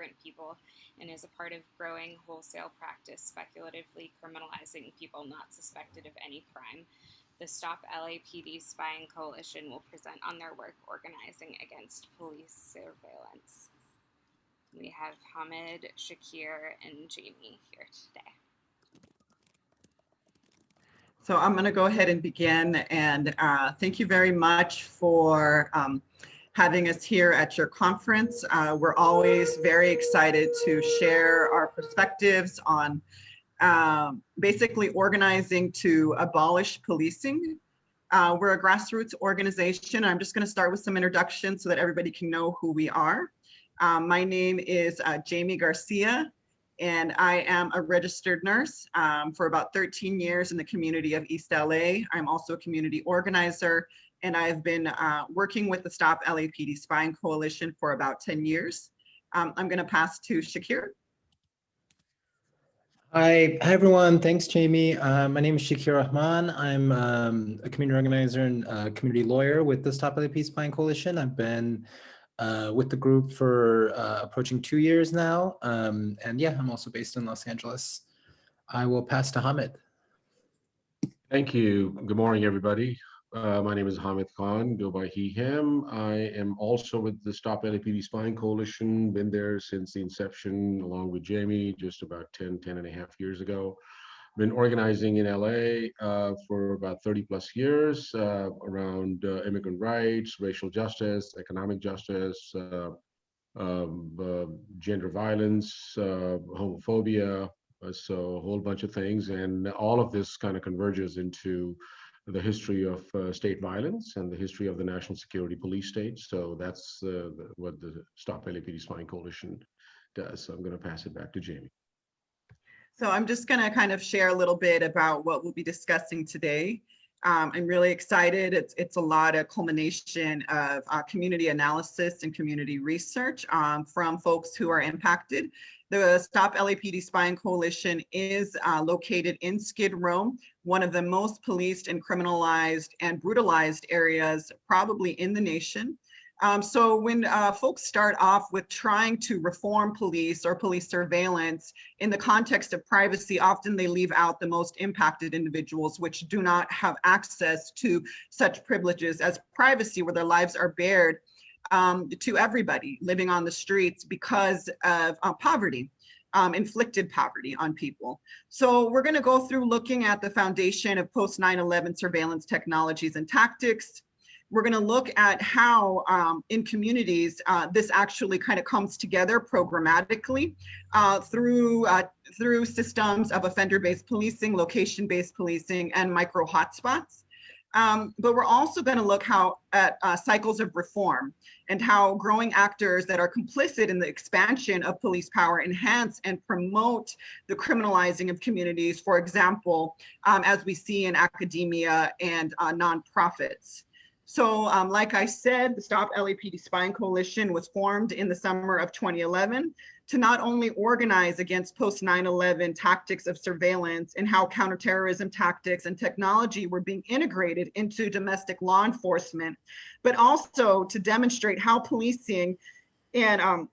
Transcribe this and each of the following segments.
different people and is a part of growing wholesale practice speculatively criminalizing people not suspected of any crime. The Stop LAPD Spying Coalition will present on their work organizing against police surveillance. We have Hamid, Shakir, and Jamie here today. So I'm going to go ahead and begin, and thank you very much for having us here at your conference. We're always very excited to share our perspectives on basically organizing to abolish policing. We're a grassroots organization. I'm just going to start with some introductions so that everybody can know who we are. My name is Jamie Garcia, and I am a registered nurse for about 13 years in the community of East LA. I'm also a community organizer, and I've been working with the Stop LAPD Spying Coalition for about 10 years. I'm going to pass to Shakir. Hi everyone. Thanks, Jamie. My name is Shakir Rahman. I'm a community organizer and community lawyer with the Stop LAPD Spying Coalition. I've been with the group for approaching 2 years now. And yeah, I'm also based in Los Angeles. I will pass to Hamid. Thank you. Good morning, everybody. My name is Hamid Khan, go by he, him. I am also with the Stop LAPD Spying Coalition, been there since the inception, along with Jamie, just about 10 and a half years ago. Been organizing in LA for about 30 plus years around immigrant rights, racial justice, economic justice, gender violence, homophobia, so a whole bunch of things. And all of this kind of converges into the history of state violence and the history of the national security police state. So that's what the Stop LAPD Spying Coalition does. So I'm going to pass it back to Jamie. So I'm just going to kind of share a little bit about what we'll be discussing today. I'm really excited. It's a lot of culmination of community analysis and community research from folks who are impacted. The Stop LAPD Spying Coalition is located in Skid Row, one of the most policed and criminalized and brutalized areas probably in the nation. So when folks start off with trying to reform police or police surveillance in the context of privacy, often they leave out the most impacted individuals, which do not have access to such privileges as privacy, where their lives are bared to everybody living on the streets because of poverty. Inflicted poverty on people. So we're going to go through looking at the foundation of post 9/11 surveillance technologies and tactics. We're going to look at how in communities this actually kind of comes together programmatically through systems of offender-based policing, location-based policing, and micro hotspots. But we're also going to look at cycles of reform and how growing actors that are complicit in the expansion of police power enhance and promote the criminalizing of communities, for example, as we see in academia and nonprofits. So like I said, the Stop LAPD Spying Coalition was formed in the summer of 2011 to not only organize against post 9/11 tactics of surveillance and how counterterrorism tactics and technology were being integrated into domestic law enforcement, but also to demonstrate how policing and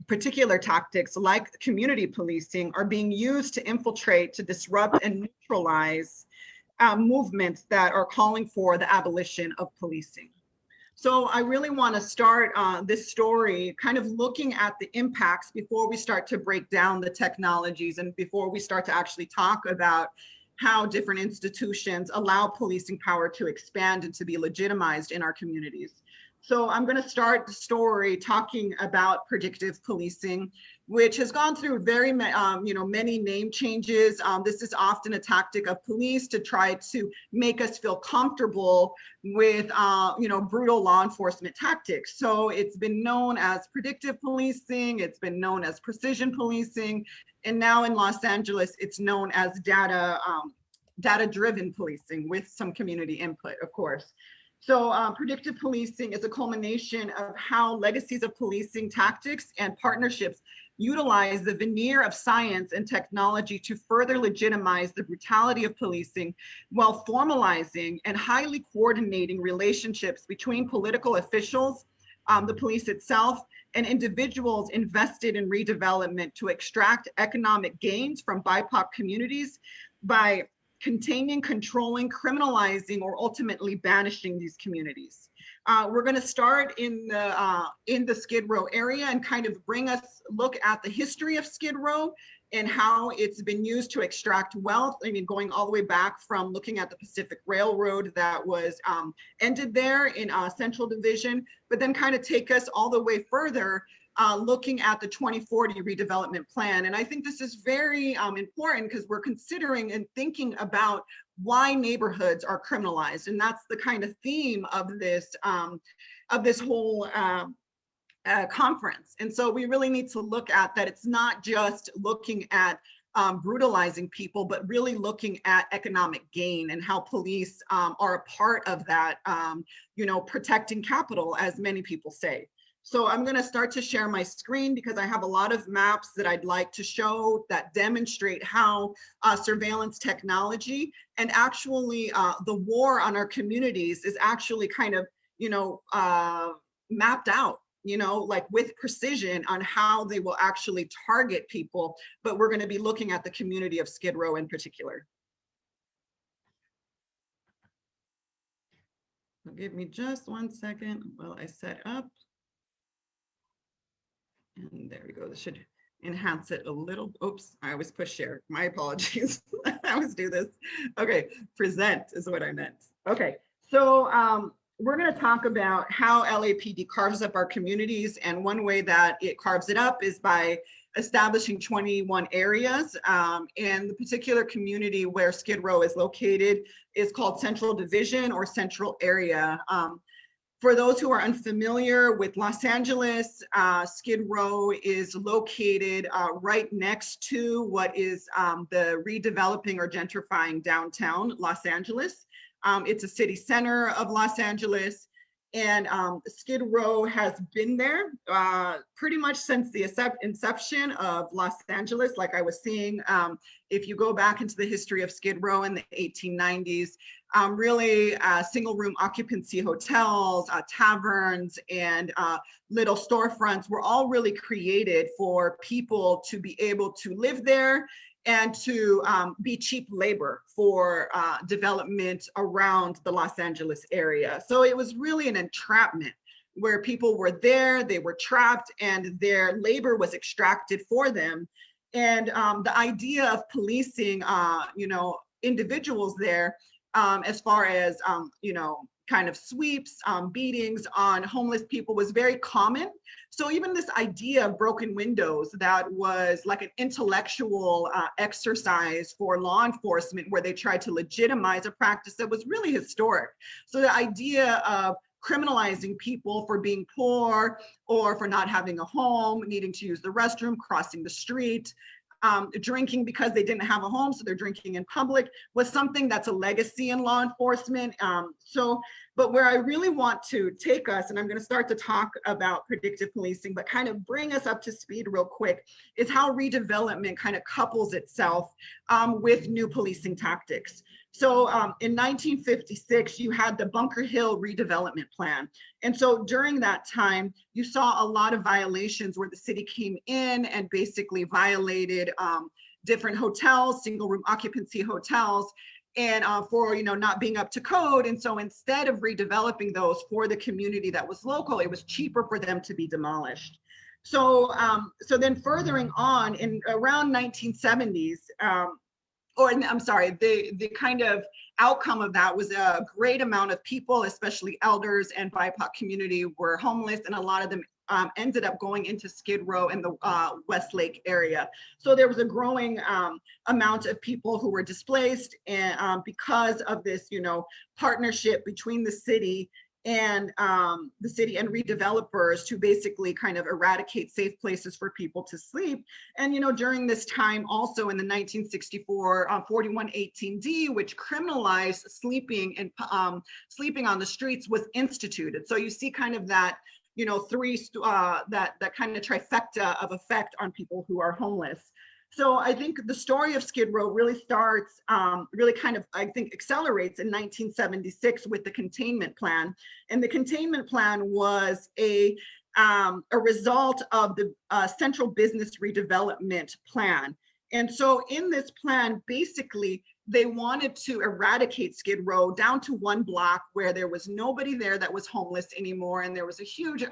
particular tactics like community policing are being used to infiltrate, to disrupt and neutralize movements that are calling for the abolition of policing. So I really want to start this story kind of looking at the impacts before we start to break down the technologies and before we start to actually talk about how different institutions allow policing power to expand and to be legitimized in our communities. So I'm going to start the story talking about predictive policing, which has gone through very many name changes. This is often a tactic of police to try to make us feel comfortable with brutal law enforcement tactics. So it's been known as predictive policing, it's been known as precision policing, and now in Los Angeles, it's known as data-driven policing with some community input, of course. So predictive policing is a culmination of how legacies of policing tactics and partnerships utilize the veneer of science and technology to further legitimize the brutality of policing while formalizing and highly coordinating relationships between political officials, the police itself, and individuals invested in redevelopment to extract economic gains from BIPOC communities by containing, controlling, criminalizing, or ultimately banishing these communities. We're going to start in the Skid Row area and kind of look at the history of Skid Row and how it's been used to extract wealth. I mean, going all the way back from looking at the Pacific Railroad that was ended there in Central Division, but then kind of take us all the way further, looking at the 2040 redevelopment plan. And I think this is very important because we're considering and thinking about why neighborhoods are criminalized. And that's the kind of theme of this whole conference. And so we really need to look at that. It's not just looking at brutalizing people, but really looking at economic gain and how police are a part of that, protecting capital, as many people say. So I'm going to start to share my screen because I have a lot of maps that I'd like to show that demonstrate how surveillance technology and actually the war on our communities is actually kind of, mapped out, like with precision on how they will actually target people. But we're going to be looking at the community of Skid Row in particular. Give me just 1 second while I set up. And there we go. This should enhance it a little. Oops, I always push share. My apologies. I always do this. Okay, present is what I meant. Okay, so we're going to talk about how LAPD carves up our communities. And one way that it carves it up is by establishing 21 areas. And the particular community where Skid Row is located is called Central Division or Central Area. For those who are unfamiliar with Los Angeles, Skid Row is located right next to what is the redeveloping or gentrifying downtown Los Angeles. It's a city center of Los Angeles, and Skid Row has been there pretty much since the inception of Los Angeles. Like I was saying, if you go back into the history of Skid Row in the 1890s, really single room occupancy hotels, taverns, and little storefronts were all really created for people to be able to live there and to be cheap labor for development around the Los Angeles area. So it was really an entrapment where people were there, they were trapped, and their labor was extracted for them. And the idea of policing, individuals there, as far as, kind of sweeps, beatings on homeless people was very common. So even this idea of broken windows that was like an intellectual exercise for law enforcement where they tried to legitimize a practice that was really historic. So the idea of criminalizing people for being poor or for not having a home, needing to use the restroom, crossing the street, drinking because they didn't have a home, so they're drinking in public, was something that's a legacy in law enforcement. But where I really want to take us, and I'm going to start to talk about predictive policing, but kind of bring us up to speed real quick, is how redevelopment kind of couples itself with new policing tactics. So in 1956, you had the Bunker Hill redevelopment plan. And so during that time, you saw a lot of violations where the city came in and basically violated different hotels, single room occupancy hotels, and for not being up to code. And so instead of redeveloping those for the community that was local, it was cheaper for them to be demolished. So so then furthering on in around 1970s, the kind of outcome of that was a great amount of people, especially elders and BIPOC community, were homeless, and a lot of them ended up going into Skid Row in the Westlake area. So there was a growing amount of people who were displaced, and because of this, partnership between the city and redevelopers to basically kind of eradicate safe places for people to sleep. And during this time also in the 1964 4118D, which criminalized sleeping and sleeping on the streets, was instituted. So you see kind of that that kind of trifecta of effect on people who are homeless. So I think the story of Skid Row really starts, accelerates in 1976 with the containment plan. And the containment plan was a a result of the Central Business Redevelopment Plan. And so in this plan, basically, they wanted to eradicate Skid Row down to one block where there was nobody there that was homeless anymore. And there was a huge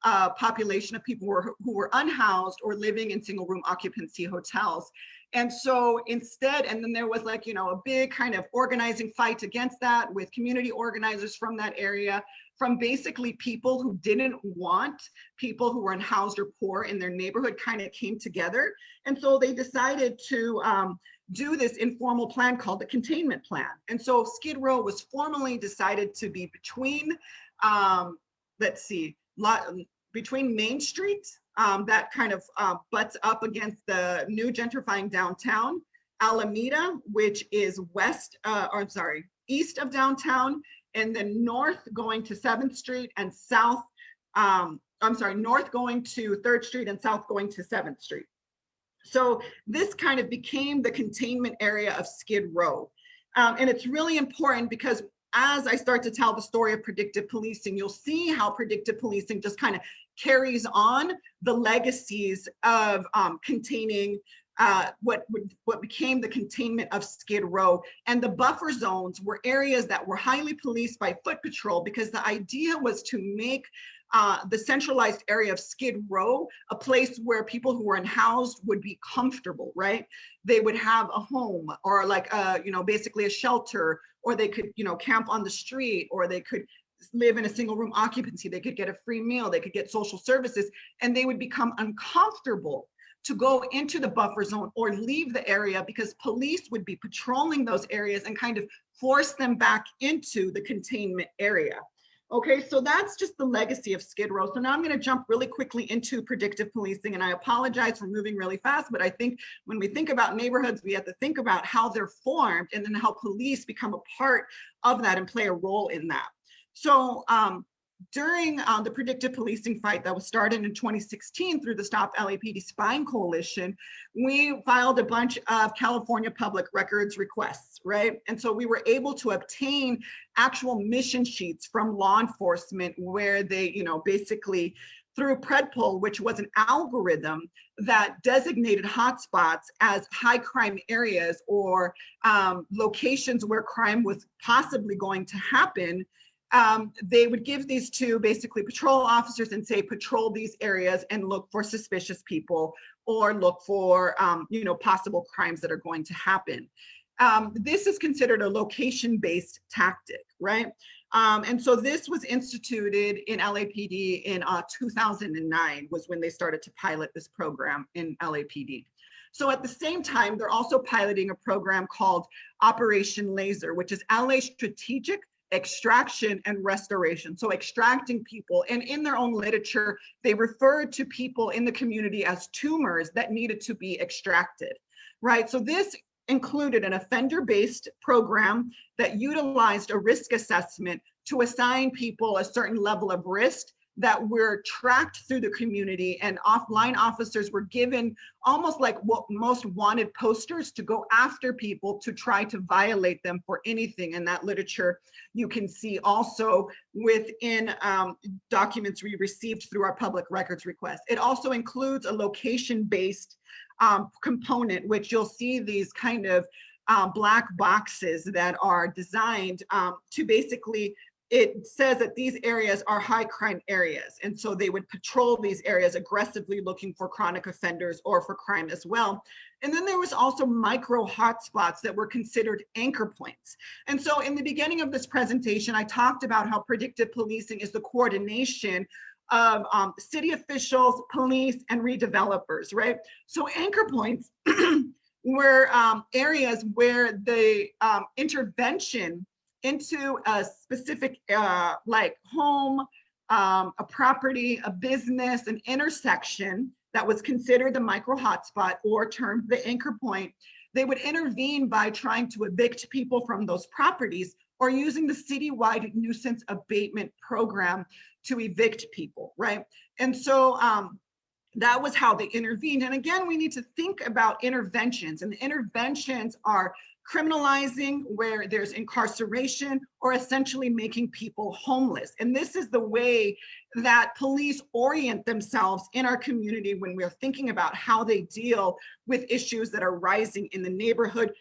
population of people who were unhoused or living in single room occupancy hotels. And so instead, and then there was like, you know, a big kind of organizing fight against that with community organizers from that area, from basically people who didn't want people who were unhoused or poor in their neighborhood kind of came together. And so they decided to do this informal plan called the containment plan. And so Skid Row was formally decided to be between, between Main Street, that kind of butts up against the new gentrifying downtown, Alameda, which is east of downtown, and then north going to 7th Street and south, north going to 3rd Street and south going to 7th Street. So this kind of became the containment area of Skid Row. And it's really important because as I start to tell the story of predictive policing, you'll see how predictive policing just kind of carries on the legacies of containing what became the containment of Skid Row. And the buffer zones were areas that were highly policed by foot patrol because the idea was to make the centralized area of Skid Row a place where people who were unhoused would be comfortable, right? They would have a home or like basically a shelter, or they could, camp on the street, or they could live in a single room occupancy. They could get a free meal, they could get social services, and they would become uncomfortable to go into the buffer zone or leave the area because police would be patrolling those areas and kind of force them back into the containment area. Okay, so that's just the legacy of Skid Row. So now I'm going to jump really quickly into predictive policing, and I apologize for moving really fast, but I think when we think about neighborhoods, we have to think about how they're formed and then how police become a part of that and play a role in that. So during the predictive policing fight that was started in 2016 through the Stop LAPD Spying Coalition, we filed a bunch of California public records requests, right? And so we were able to obtain actual mission sheets from law enforcement where they, basically through Predpol, which was an algorithm that designated hotspots as high crime areas or locations where crime was possibly going to happen. They would give these to basically patrol officers and say, patrol these areas and look for suspicious people or look for, possible crimes that are going to happen. This is considered a location-based tactic, right? And so this was instituted in LAPD in 2009 was when they started to pilot this program in LAPD. So at the same time, they're also piloting a program called Operation Laser, which is LA Strategic Extraction and Restoration. So extracting people, and in their own literature, they referred to people in the community as tumors that needed to be extracted, right? So this included an offender-based program that utilized a risk assessment to assign people a certain level of risk that were tracked through the community, and offline officers were given almost like what most wanted posters to go after people to try to violate them for anything. And that literature you can see also within documents we received through our public records request. It also includes a location-based component, which you'll see these kind of black boxes that are designed to basically, it says that these areas are high crime areas. And so they would patrol these areas aggressively looking for chronic offenders or for crime as well. And then there was also micro hotspots that were considered anchor points. And so in the beginning of this presentation, I talked about how predictive policing is the coordination of city officials, police, and redevelopers, right? So anchor points were areas where the intervention into a specific like home, a property, a business, an intersection that was considered the micro hotspot or termed the anchor point. They would intervene by trying to evict people from those properties or using the citywide nuisance abatement program to evict people, right? And so that was how they intervened. And again, we need to think about interventions, and the interventions are criminalizing where there's incarceration or essentially making people homeless. And this is the way that police orient themselves in our community when we're thinking about how they deal with issues that are rising in the neighborhood.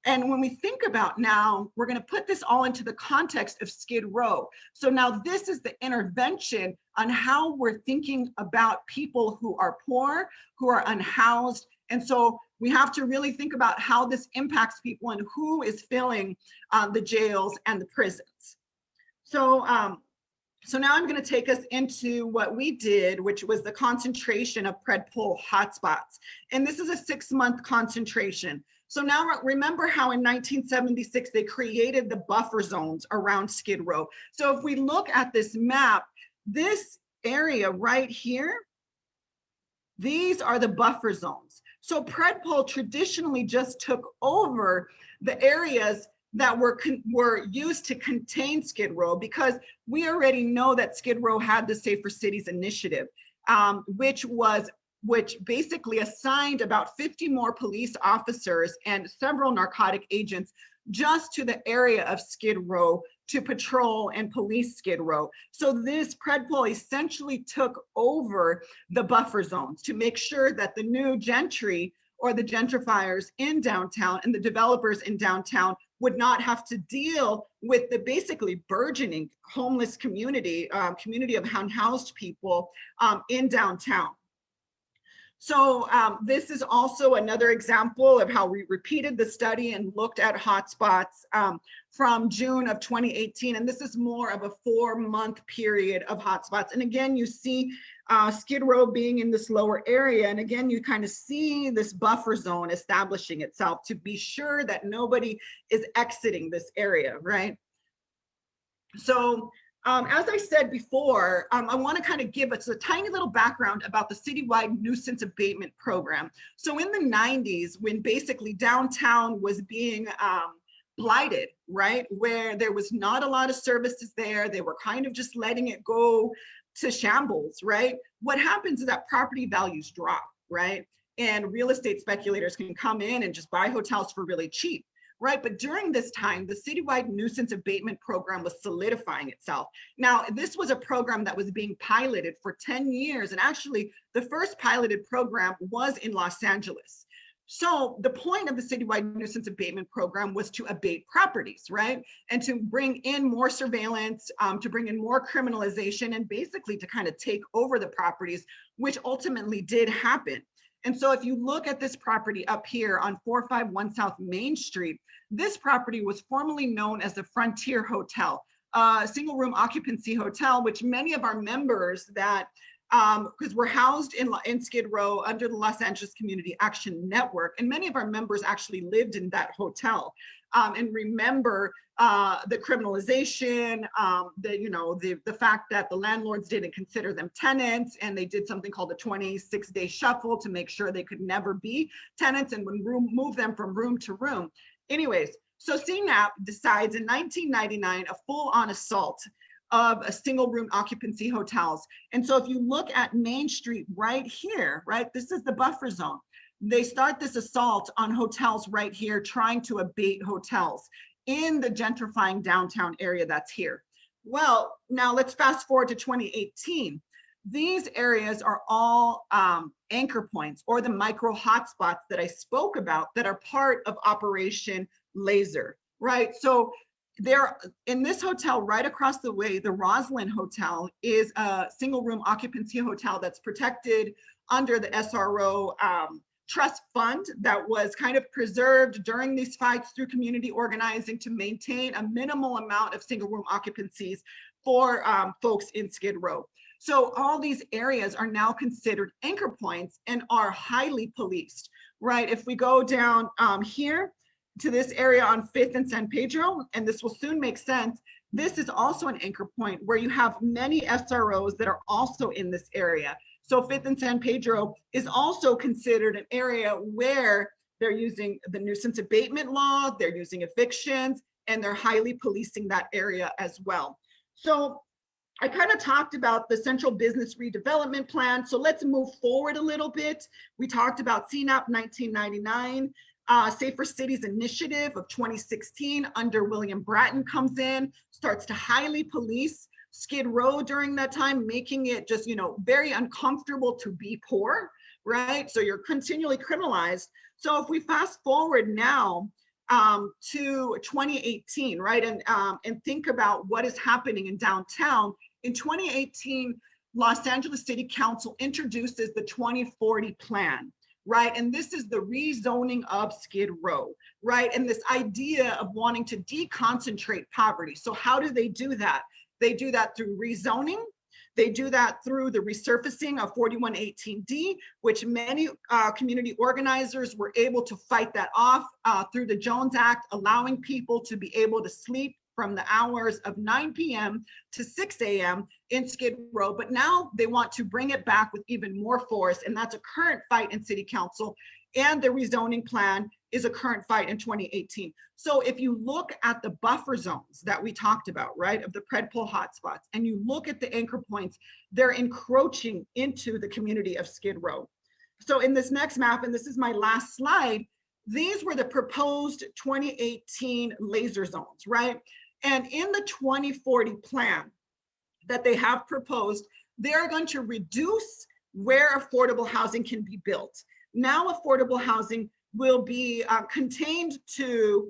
And when we think about now, we're going to put this all into the context of Skid Row. So now this is the intervention on how we're thinking about people who are poor, who are unhoused. And so we have to really think about how this impacts people and who is filling the jails and the prisons. So, so now I'm going to take us into what we did, which was the concentration of PredPol hotspots. And this is a 6-month concentration. So now remember how in 1976, they created the buffer zones around Skid Row. So if we look at this map, this area right here, these are the buffer zones. So PredPol traditionally just took over the areas that were used to contain Skid Row, because we already know that Skid Row had the Safer Cities Initiative, which basically assigned about 50 more police officers and several narcotic agents just to the area of Skid Row to patrol and police Skid Row. So this PredPol essentially took over the buffer zones to make sure that the new gentry or the gentrifiers in downtown and the developers in downtown would not have to deal with the basically burgeoning homeless community of unhoused people in downtown. So this is also another example of how we repeated the study and looked at hotspots from June of 2018. And this is more of a 4-month period of hotspots. And again, you see Skid Row being in this lower area. And again, you kind of see this buffer zone establishing itself to be sure that nobody is exiting this area, right? So as I said before, I want to kind of give us a tiny little background about the citywide nuisance abatement program. So in the 90s, when basically downtown was being blighted, right, where there was not a lot of services there, they were kind of just letting it go to shambles, right? What happens is that property values drop, right? And real estate speculators can come in and just buy hotels for really cheap. Right, but during this time, the citywide nuisance abatement program was solidifying itself. Now, this was a program that was being piloted for 10 years, and actually the first piloted program was in Los Angeles. So the point of the citywide nuisance abatement program was to abate properties, right? And to bring in more surveillance, to bring in more criminalization, and basically to kind of take over the properties, which ultimately did happen. And so if you look at this property up here on 451 South Main Street, this property was formerly known as the Frontier Hotel, a single room occupancy hotel, which many of our members that, because we're housed in Skid Row under the Los Angeles Community Action Network, and many of our members actually lived in that hotel and remember the criminalization, the fact that the landlords didn't consider them tenants, and they did something called a 26-day shuffle to make sure they could never be tenants and would move them from room to room. Anyways, so CNAP decides in 1999 a full-on assault of a single room occupancy hotels. And so if you look at Main Street right here, right, this is the buffer zone. They start this assault on hotels right here, trying to abate hotels in the gentrifying downtown area that's here. Well, now let's fast forward to 2018. These areas are all anchor points, or the micro hotspots that I spoke about, that are part of Operation Laser, right? So there, in this hotel right across the way, the Roslyn Hotel is a single room occupancy hotel that's protected under the SRO trust fund that was kind of preserved during these fights through community organizing to maintain a minimal amount of single room occupancies for folks in Skid Row. So all these areas are now considered anchor points and are highly policed, right? If we go down here to this area on 5th and San Pedro, and this will soon make sense, this is also an anchor point where you have many SROs that are also in this area. So 5th and San Pedro is also considered an area where they're using the nuisance abatement law, they're using evictions, and they're highly policing that area as well. So I kind of talked about the Central Business Redevelopment Plan. So let's move forward a little bit. We talked about CNAP 1999, Safer Cities Initiative of 2016 under William Bratton comes in, starts to highly police Skid Row during that time, making it just, very uncomfortable to be poor, right? So you're continually criminalized. So if we fast forward now to 2018, right, and think about what is happening in downtown, in 2018, Los Angeles City Council introduces the 2040 plan, right? And this is the rezoning of Skid Row, right? And this idea of wanting to deconcentrate poverty. So how do they do that? They do that through rezoning. They do that through the resurfacing of 4118D, which many community organizers were able to fight that off through the Jones Act, allowing people to be able to sleep from the hours of 9 p.m. to 6 a.m. in Skid Row. But now they want to bring it back with even more force. And that's a current fight in City Council. And the rezoning plan is a current fight in 2018. So if you look at the buffer zones that we talked about, right, of the predpol hotspots, and you look at the anchor points, they're encroaching into the community of Skid Row. So in this next map, and this is my last slide, these were the proposed 2018 laser zones, right? And in the 2040 plan that they have proposed, they're going to reduce where affordable housing can be built. Now affordable housing will be contained to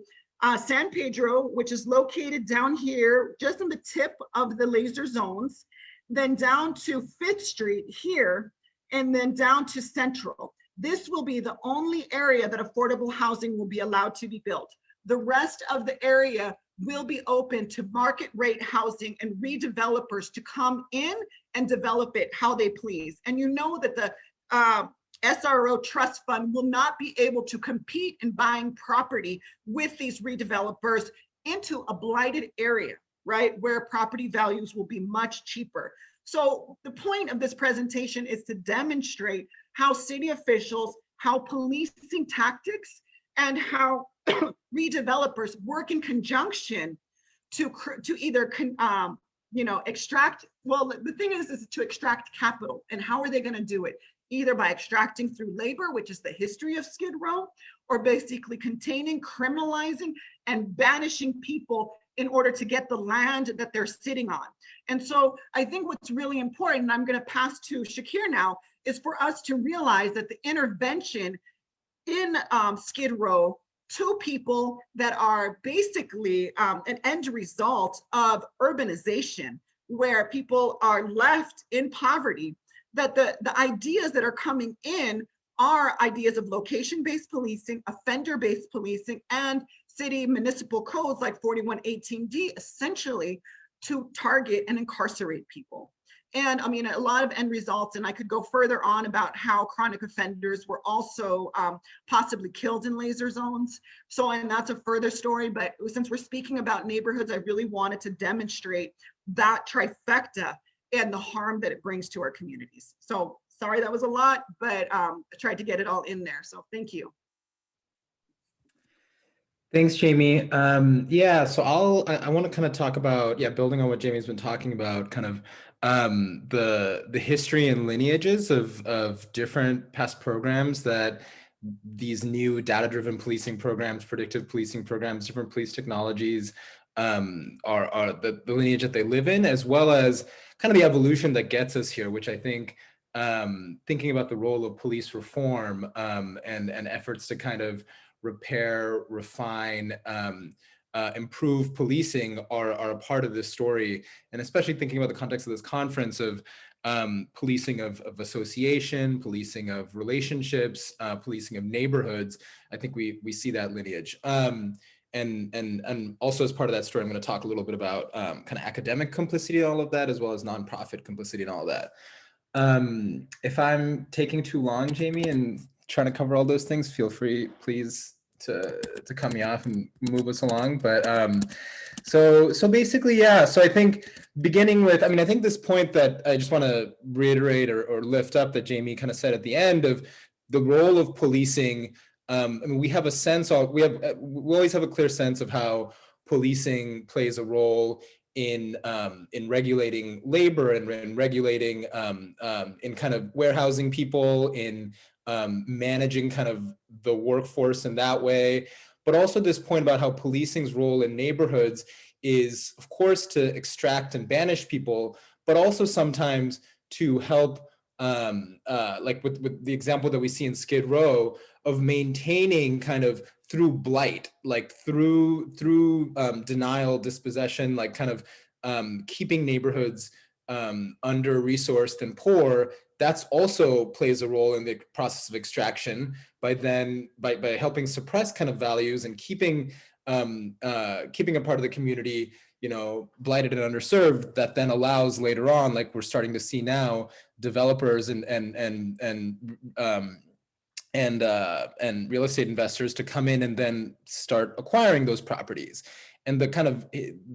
San Pedro, which is located down here, just on the tip of the laser zones, then down to 5th Street here, and then down to Central. This will be the only area that affordable housing will be allowed to be built. The rest of the area will be open to market rate housing and redevelopers to come in and develop it how they please. And you know that the SRO trust fund will not be able to compete in buying property with these redevelopers into a blighted area, right? Where property values will be much cheaper. So the point of this presentation is to demonstrate how city officials, how policing tactics, and how redevelopers work in conjunction to either extract, well, the thing is to extract capital. And how are they going to do it? Either by extracting through labor, which is the history of Skid Row, or basically containing, criminalizing, and banishing people in order to get the land that they're sitting on. And so I think what's really important, and I'm going to pass to Shakir now, is for us to realize that the intervention in Skid Row to people that are basically an end result of urbanization, where people are left in poverty, that the ideas that are coming in are ideas of location-based policing, offender-based policing, and city municipal codes like 4118D, essentially to target and incarcerate people. And I mean, a lot of end results, and I could go further on about how chronic offenders were also possibly killed in laser zones. So, and that's a further story, but since we're speaking about neighborhoods, I really wanted to demonstrate that trifecta and the harm that it brings to our communities. So sorry, that was a lot, but I tried to get it all in there. So thank you. Thanks, Jamie. So I want to kind of talk about, building on what Jamie's been talking about, kind of the history and lineages of different past programs that these new data-driven policing programs, predictive policing programs, different police technologies are the lineage that they live in, as well as kind of the evolution that gets us here, which I think thinking about the role of police reform and efforts to kind of repair, refine, improve policing are a part of this story. And especially thinking about the context of this conference of policing of association, policing of relationships, policing of neighborhoods, I think we see that lineage. And also as part of that story, I'm going to talk a little bit about kind of academic complicity and all of that, as well as nonprofit complicity and all that. If I'm taking too long, Jamie, and trying to cover all those things, feel free, please, to cut me off and move us along. But so basically, so I think beginning with, I think this point that I just want to reiterate or lift up that Jamie kind of said at the end of the role of policing. We have a sense of, we always have a clear sense of how policing plays a role in regulating labor and in regulating in kind of warehousing people, in managing kind of the workforce in that way. But also this point about how policing's role in neighborhoods is, of course, to extract and banish people, but also sometimes to help, like with the example that we see in Skid Row, of maintaining kind of through blight, like through denial, dispossession, like kind of keeping neighborhoods under-resourced and poor. That's also plays a role in the process of extraction by helping suppress kind of values and keeping a part of the community, blighted and underserved, that then allows later on, like we're starting to see now, developers and real estate investors to come in and then start acquiring those properties. And the kind of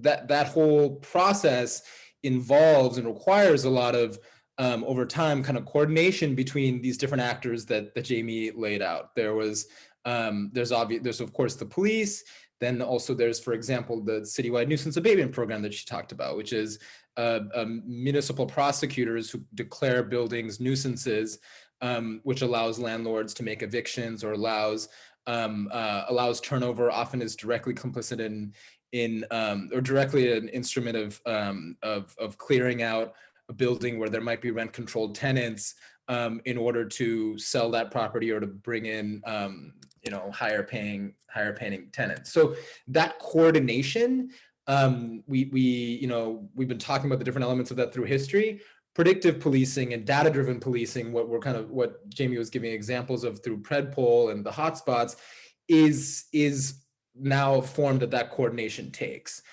that whole process involves and requires a lot of over time kind of coordination between these different actors that Jamie laid out. There's of course the police. Then also there's, for example, the citywide nuisance abatement program that she talked about, which is municipal prosecutors who declare buildings nuisances, which allows landlords to make evictions, or allows turnover, often is directly complicit in or directly an instrument of clearing out a building where there might be rent controlled tenants in order to sell that property or to bring in higher paying tenants. So that coordination, we've been talking about the different elements of that through history. Predictive policing and data-driven policing, what Jamie was giving examples of through PredPol and the hotspots, is now a form that coordination takes.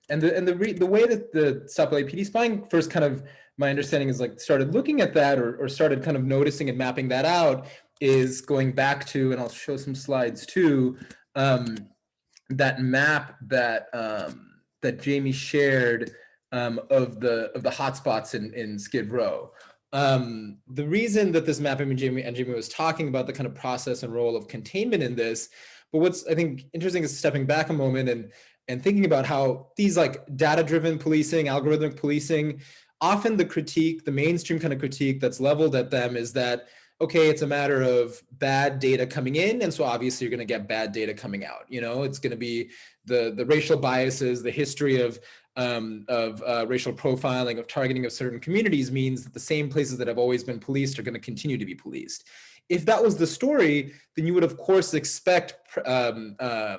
And the way that the Stop LAPD spying first kind of, my understanding is, like, started looking at that or started kind of noticing and mapping that out, is going back to, and I'll show some slides too, that map that Jamie shared of the hotspots in Skid Row. The reason that this map, Jamie was talking about the kind of process and role of containment in this, but what's, I think, interesting is stepping back a moment and thinking about how these, like, data-driven policing, algorithmic policing, often the mainstream kind of critique that's leveled at them is that, okay, it's a matter of bad data coming in, and so obviously you're going to get bad data coming out. It's going to be the racial biases, the history of racial profiling, of targeting of certain communities, means that the same places that have always been policed are going to continue to be policed. If that was the story, then you would of course expect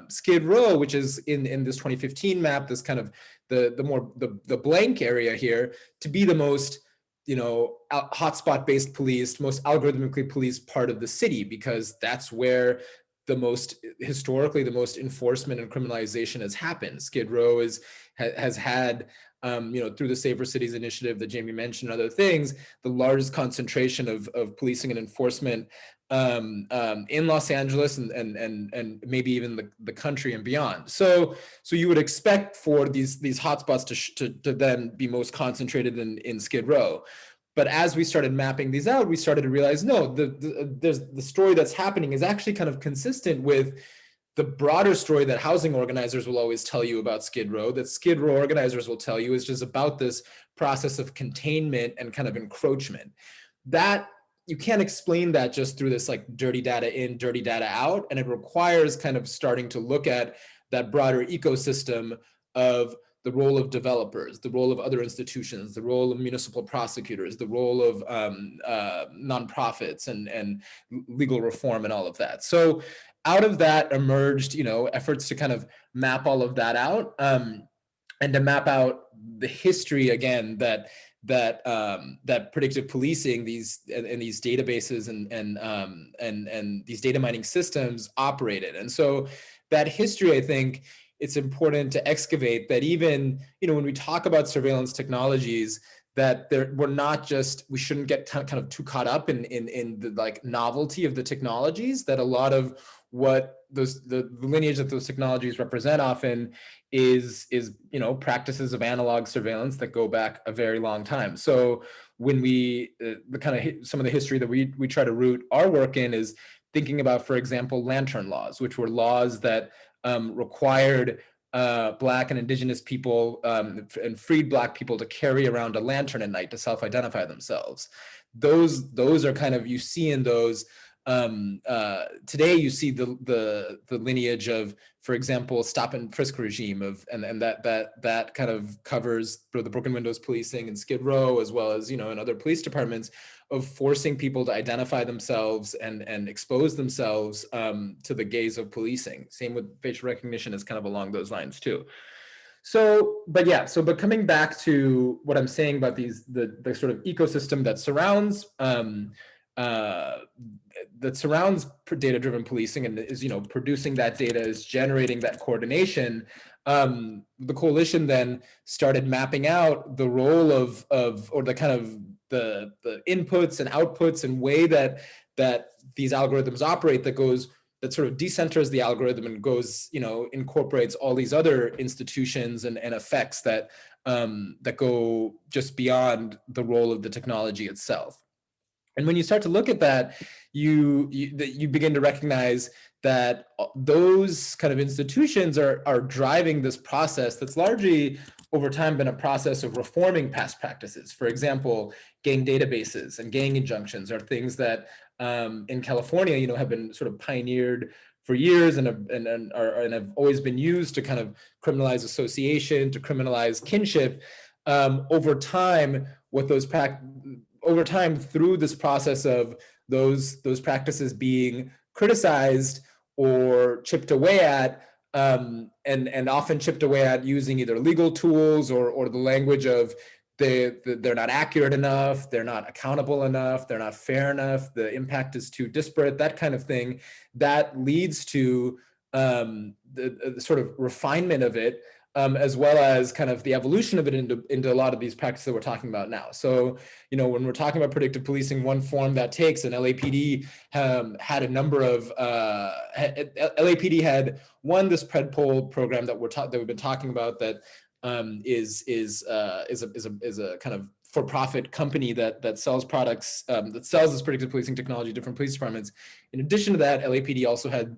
Skid Row, which is in this 2015 map, this kind of the blank area here, to be the most hotspot based policed, most algorithmically policed part of the city, because that's where historically the most enforcement and criminalization has happened. Skid Row has had, through the Safer Cities initiative that Jamie mentioned, and other things, the largest concentration of policing and enforcement in Los Angeles and maybe even the country and beyond. So you would expect for these hotspots to then be most concentrated in Skid Row. But as we started mapping these out, we started to realize, no, the story that's happening is actually kind of consistent with the broader story that housing organizers will always tell you about Skid Row, that Skid Row organizers will tell you, is just about this process of containment and kind of encroachment. That you can't explain that just through this, like, dirty data in, dirty data out. And it requires kind of starting to look at that broader ecosystem of the role of developers, the role of other institutions, the role of municipal prosecutors, the role of nonprofits and legal reform and all of that. So out of that emerged, efforts to kind of map all of that out, and to map out the history again that predictive policing, these databases and these data mining systems operated. And so that history, I think it's important to excavate that. Even, when we talk about surveillance technologies, that we shouldn't get kind of too caught up in the, like, novelty of the technologies, that a lot of what the lineage that those technologies represent often is practices of analog surveillance that go back a very long time. So when we some of the history that we try to root our work in is thinking about, for example, lantern laws, which were laws that required Black and Indigenous people and freed Black people to carry around a lantern at night to self-identify themselves. Those are kind of, you see in those, today you see the lineage of, for example, stop and frisk regime and that kind of covers the broken windows policing in Skid Row, as well as, in other police departments, of forcing people to identify themselves and expose themselves to the gaze of policing. Same with facial recognition is kind of along those lines too. But coming back to what I'm saying about the sort of ecosystem that surrounds data-driven policing and is, producing that data, is generating that coordination. The coalition then started mapping out the role of or the kind of the inputs and outputs and way that these algorithms operate, that sort of decenters the algorithm and goes, incorporates all these other institutions and effects that go just beyond the role of the technology itself. And when you start to look at that, you begin to recognize that those kind of institutions are driving this process that's largely over time been a process of reforming past practices. For example, gang databases and gang injunctions are things that in California, have been sort of pioneered for years and have always been used to kind of criminalize association, to criminalize kinship. Over time, through this process of those practices being criticized or chipped away at, and often chipped away at using either legal tools or the language of they're not accurate enough, they're not accountable enough, they're not fair enough, the impact is too disparate, that kind of thing, that leads to the sort of refinement of it, as well as kind of the evolution of it into a lot of these practices that we're talking about now. So, when we're talking about predictive policing, one form that takes, and LAPD had a number of, LAPD had this PredPol program that we've been talking about that is a kind of for-profit company that sells products, that sells this predictive policing technology to different police departments. In addition to that, LAPD also had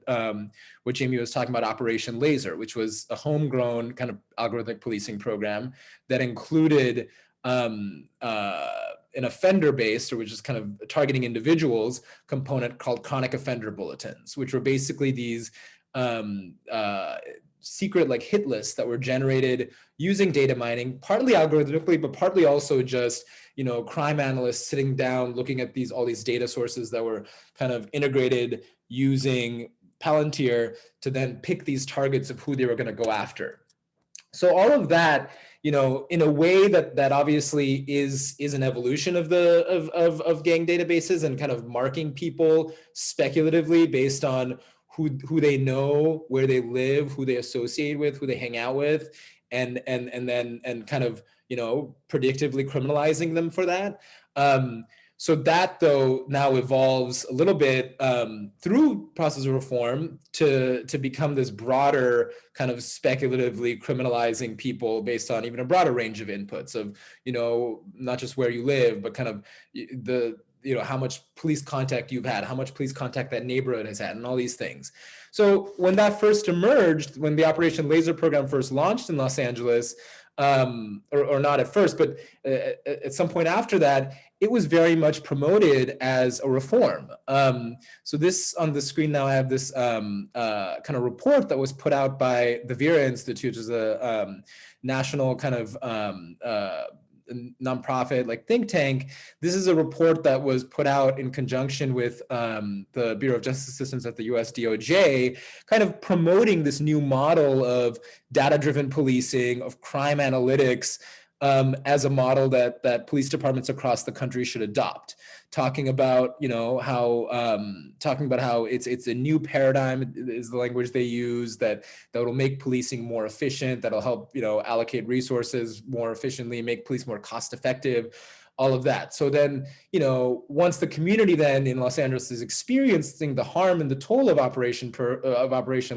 what Jamie was talking about, Operation Laser, which was a homegrown kind of algorithmic policing program that included an offender-based, or which is kind of targeting individuals, component called chronic offender bulletins, which were basically these secret like hit lists that were generated using data mining, partly algorithmically, but partly also just, crime analysts sitting down, looking at all these data sources that were kind of integrated using Palantir to then pick these targets of who they were going to go after. So all of that, in a way that obviously is an evolution of gang databases and kind of marking people speculatively based on who they know, where they live, who they associate with, who they hang out with, and then kind of, predictively criminalizing them for that. So that, though, now evolves a little bit through process of reform to become this broader kind of speculatively criminalizing people based on even a broader range of inputs of, not just where you live, but kind of how much police contact you've had, how much police contact that neighborhood has had, and all these things. So when that first emerged, when the Operation Laser program first launched in Los Angeles, or not at first, but at some point after that, it was very much promoted as a reform. So this on the screen now, I have this kind of report that was put out by the Vera Institute, which is a national kind of nonprofit like think tank. This is a report that was put out in conjunction with the Bureau of Justice Systems at the US DOJ, kind of promoting this new model of data-driven policing, of crime analytics, as a model that police departments across the country should adopt. Talking about how it's a new paradigm is the language they use that will make policing more efficient, that'll help allocate resources more efficiently, make police more cost effective. all of that. So then, you know, once the community then in Los Angeles is experiencing the harm and the toll of Operation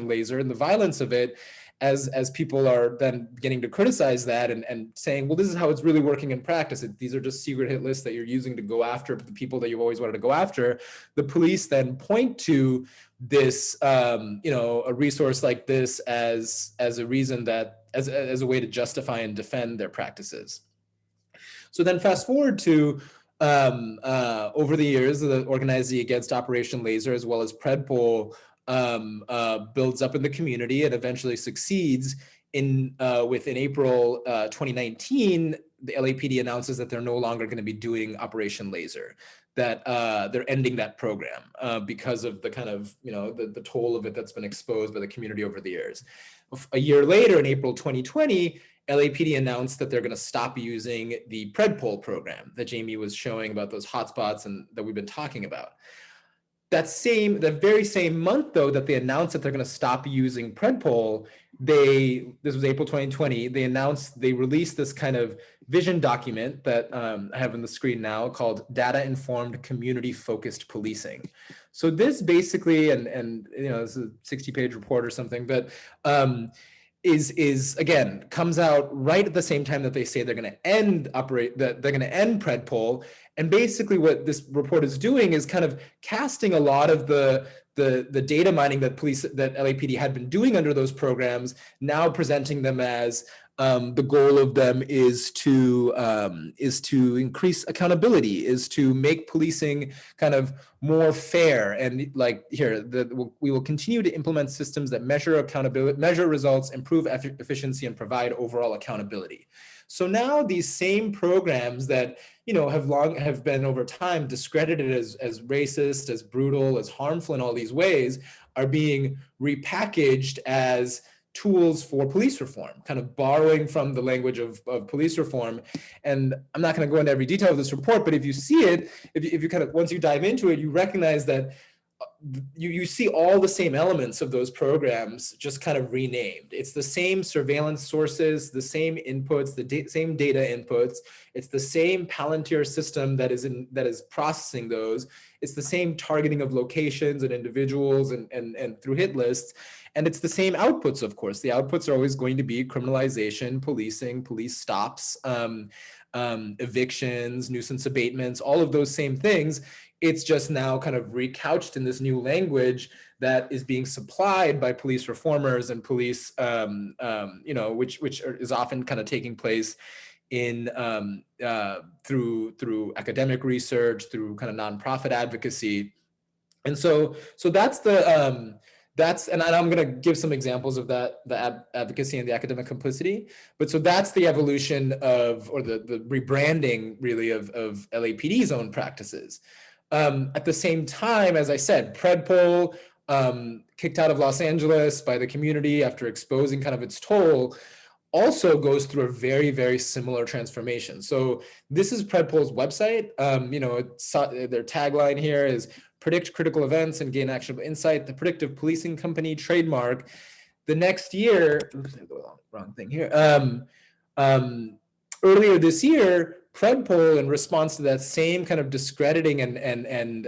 Laser and the violence of it, as people are then beginning to criticize that and saying, well, this is how it's really working in practice. These are just secret hit lists that you're using to go after the people that you've always wanted to go after. The police then point to this, you know, a resource like this as a reason that, as a way to justify and defend their practices. So then fast forward to over the years, the Organizing Against Operation Laser, as well as PredPol, builds up in the community and eventually succeeds in April 2019, the LAPD announces that they're no longer going to be doing Operation Laser, that they're ending that program because of the kind of, you know, the toll of it that's been exposed by the community over the years. A year later, in April 2020, LAPD announced that they're going to stop using the PredPol program that Jamie was showing about, those hotspots and that we've been talking about. That very same month, though, that they announced that they're going to stop using PredPol, this was April 2020, they released this kind of vision document that I have on the screen now called Data Informed Community Focused Policing. So this basically, and you know, this is a 60-page report or something, but is again, comes out right at the same time that they say they're going to end PredPol. And basically what this report is doing is kind of casting a lot of the data mining that LAPD had been doing under those programs, now presenting them as the goal of them is to increase accountability, is to make policing kind of more fair, and like here, we will continue to implement systems that measure accountability, measure results, improve efficiency, and provide overall accountability. So now these same programs that, you know, have been over time discredited as racist, as brutal, as harmful in all these ways, are being repackaged as tools for police reform, kind of borrowing from the language of police reform. And I'm not going to go into every detail of this report, but if you see it, if you kind of, once you dive into it, you recognize that you see all the same elements of those programs just kind of renamed. It's the same surveillance sources, the same inputs, same data inputs. It's the same Palantir system that is processing those. It's the same targeting of locations and individuals and through hit lists. And it's the same outputs, of course. The outputs are always going to be criminalization, policing, police stops, evictions, nuisance abatements, all of those same things. It's just now kind of recouched in this new language that is being supplied by police reformers and police, you know, which is often kind of taking place in through academic research, through kind of nonprofit advocacy. And so that's the and I'm going to give some examples of that, the advocacy and the academic complicity. But so that's the evolution of, or the rebranding really of LAPD's own practices. At the same time, as I said, PredPol, kicked out of Los Angeles by the community after exposing kind of its toll, also goes through a very, very similar transformation. So this is PredPol's website. You know, their tagline here is predict critical events and gain actionable insight, the predictive policing company trademark. The next year, oops, I have the wrong thing here. Earlier this year, PredPol, in response to that same kind of discrediting and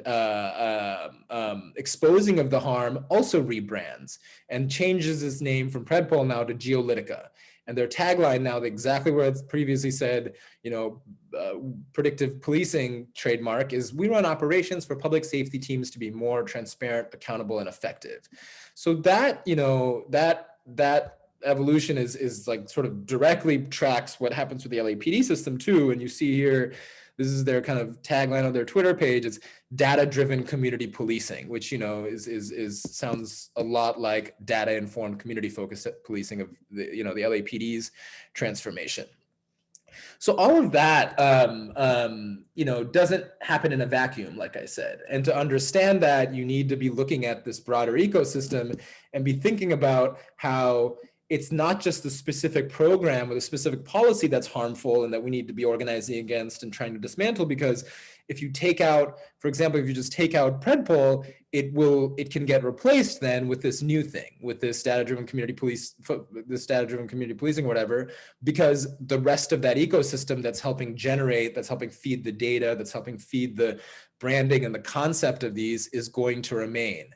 exposing of the harm, also rebrands and changes its name from PredPol now to Geolytica. And their tagline now, exactly where it's previously said, you know, predictive policing trademark, is we run operations for public safety teams to be more transparent, accountable, and effective. So that, you know, that evolution is like sort of directly tracks what happens with the LAPD system too. And you see here, this is their kind of tagline on their Twitter page. It's data-driven community policing, which, you know, is sounds a lot like data-informed community-focused policing of the, you know, the LAPD's transformation. So all of that, you know, doesn't happen in a vacuum, like I said. And to understand that, you need to be looking at this broader ecosystem and be thinking about how it's not just the specific program or the specific policy that's harmful and that we need to be organizing against and trying to dismantle, because if you take out, for example, if you just take out Predpol, it can get replaced then with this new thing, with this data-driven community policing or whatever, because the rest of that ecosystem that's helping generate, that's helping feed the data, that's helping feed the branding and the concept of these is going to remain.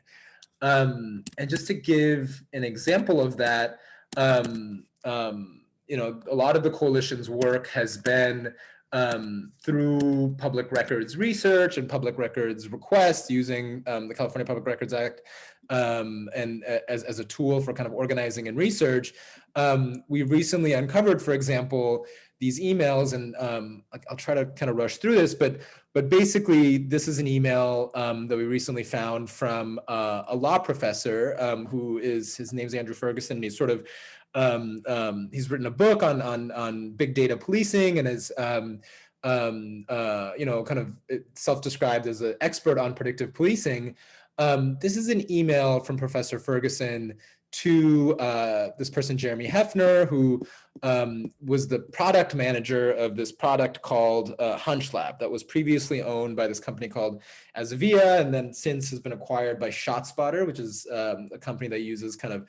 And just to give an example of that, you know, a lot of the coalition's work has been through public records research and public records requests using the California Public Records Act and as a tool for kind of organizing and research. We recently uncovered, for example, these emails, and I'll try to kind of rush through this, but basically this is an email that we recently found from a law professor who is, his name's Andrew Ferguson, and he's sort of he's written a book on big data policing and is you know, kind of self-described as an expert on predictive policing. This is an email from Professor Ferguson to this person, Jeremy Hefner, who was the product manager of this product called HunchLab that was previously owned by this company called Azavia, and then since has been acquired by ShotSpotter, which is a company that uses kind of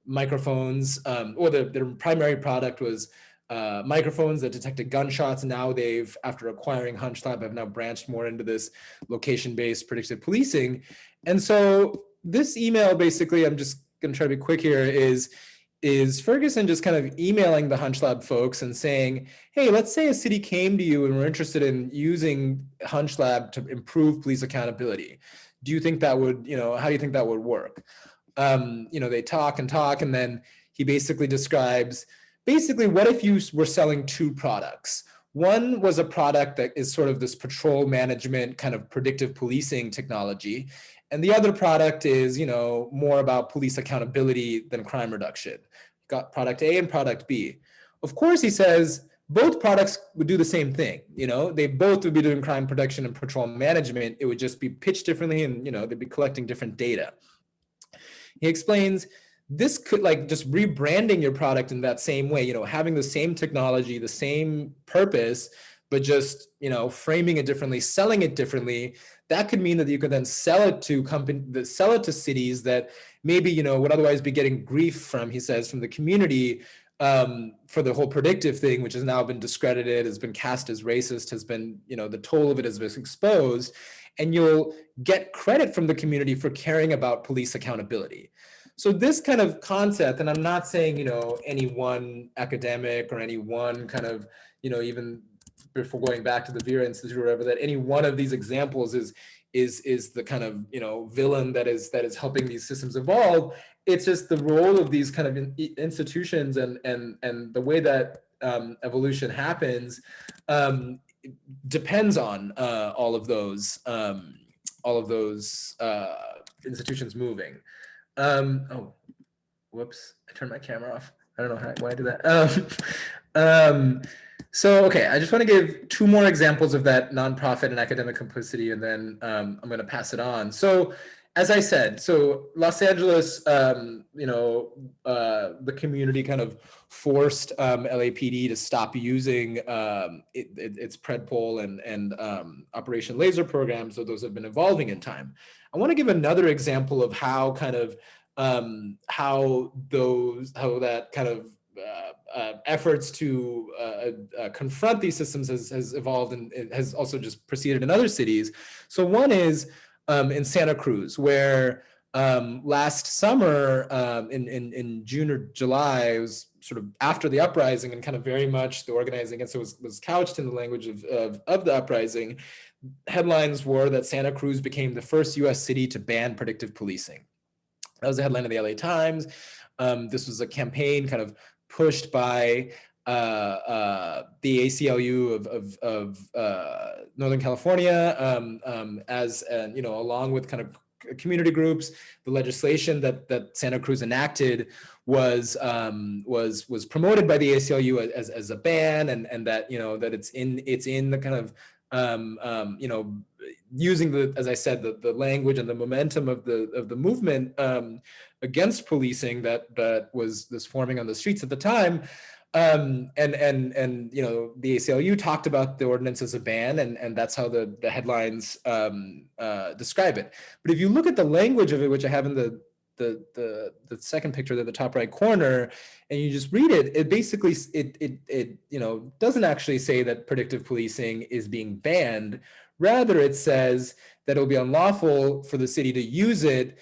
microphones, or their primary product was microphones that detected gunshots. Now they've, after acquiring HunchLab, have now branched more into this location-based predictive policing. And so this email, basically, I'm just gonna try to be quick here, is Ferguson just kind of emailing the HunchLab folks and saying, hey, let's say a city came to you and we're interested in using HunchLab to improve police accountability. Do you think that would, you know, how do you think that would work? You know, they talk, and then he basically describes, basically, what if you were selling two products? One was a product that is sort of this patrol management kind of predictive policing technology. And the other product is, you know, more about police accountability than crime reduction. You've got product A and product B. Of course, he says both products would do the same thing. You know, they both would be doing crime protection and patrol management. It would just be pitched differently, and, you know, they'd be collecting different data. He explains this could, like, just rebranding your product in that same way, you know, having the same technology, the same purpose, but just, you know, framing it differently, selling it differently. That could mean that you could then sell it to cities that maybe, you know, would otherwise be getting grief from, he says, from the community for the whole predictive thing, which has now been discredited, has been cast as racist, has been, you know, the toll of it has been exposed. And you'll get credit from the community for caring about police accountability. So this kind of concept, and I'm not saying, you know, any one academic or any one kind of, you know, even before going back to the Vera Institute or whatever, that any one of these examples is the kind of, you know, villain that is helping these systems evolve. It's just the role of these kind of institutions and the way that evolution happens depends on all of those institutions moving. Oh, whoops! I turned my camera off. I don't know why I did that. So, okay, I just want to give two more examples of that nonprofit and academic complicity, and then I'm going to pass it on. So, as I said, so Los Angeles, you know, the community kind of forced LAPD to stop using its Predpol and Operation Laser programs, so those have been evolving in time. I want to give another example of how kind of how that kind of efforts to confront these systems has evolved and it has also just proceeded in other cities. So one is in Santa Cruz, where last summer in June or July, it was sort of after the uprising and kind of very much the organizing, and so it was couched in the language of the uprising. Headlines were that Santa Cruz became the first US city to ban predictive policing. That was the headline of the LA Times. This was a campaign kind of pushed by the ACLU of Northern California, as you know, along with kind of community groups. The legislation that Santa Cruz enacted was promoted by the ACLU as a ban, and that, you know, that it's in the kind of you know, using the, as I said, the language and the momentum of the movement against policing that was forming on the streets at the time. And you know, the ACLU talked about the ordinance as a ban, and that's how the headlines describe it. But if you look at the language of it, which I have in the second picture at the top right corner, and you just read it, it basically it you know, doesn't actually say that predictive policing is being banned. Rather, it says that it'll be unlawful for the city to use it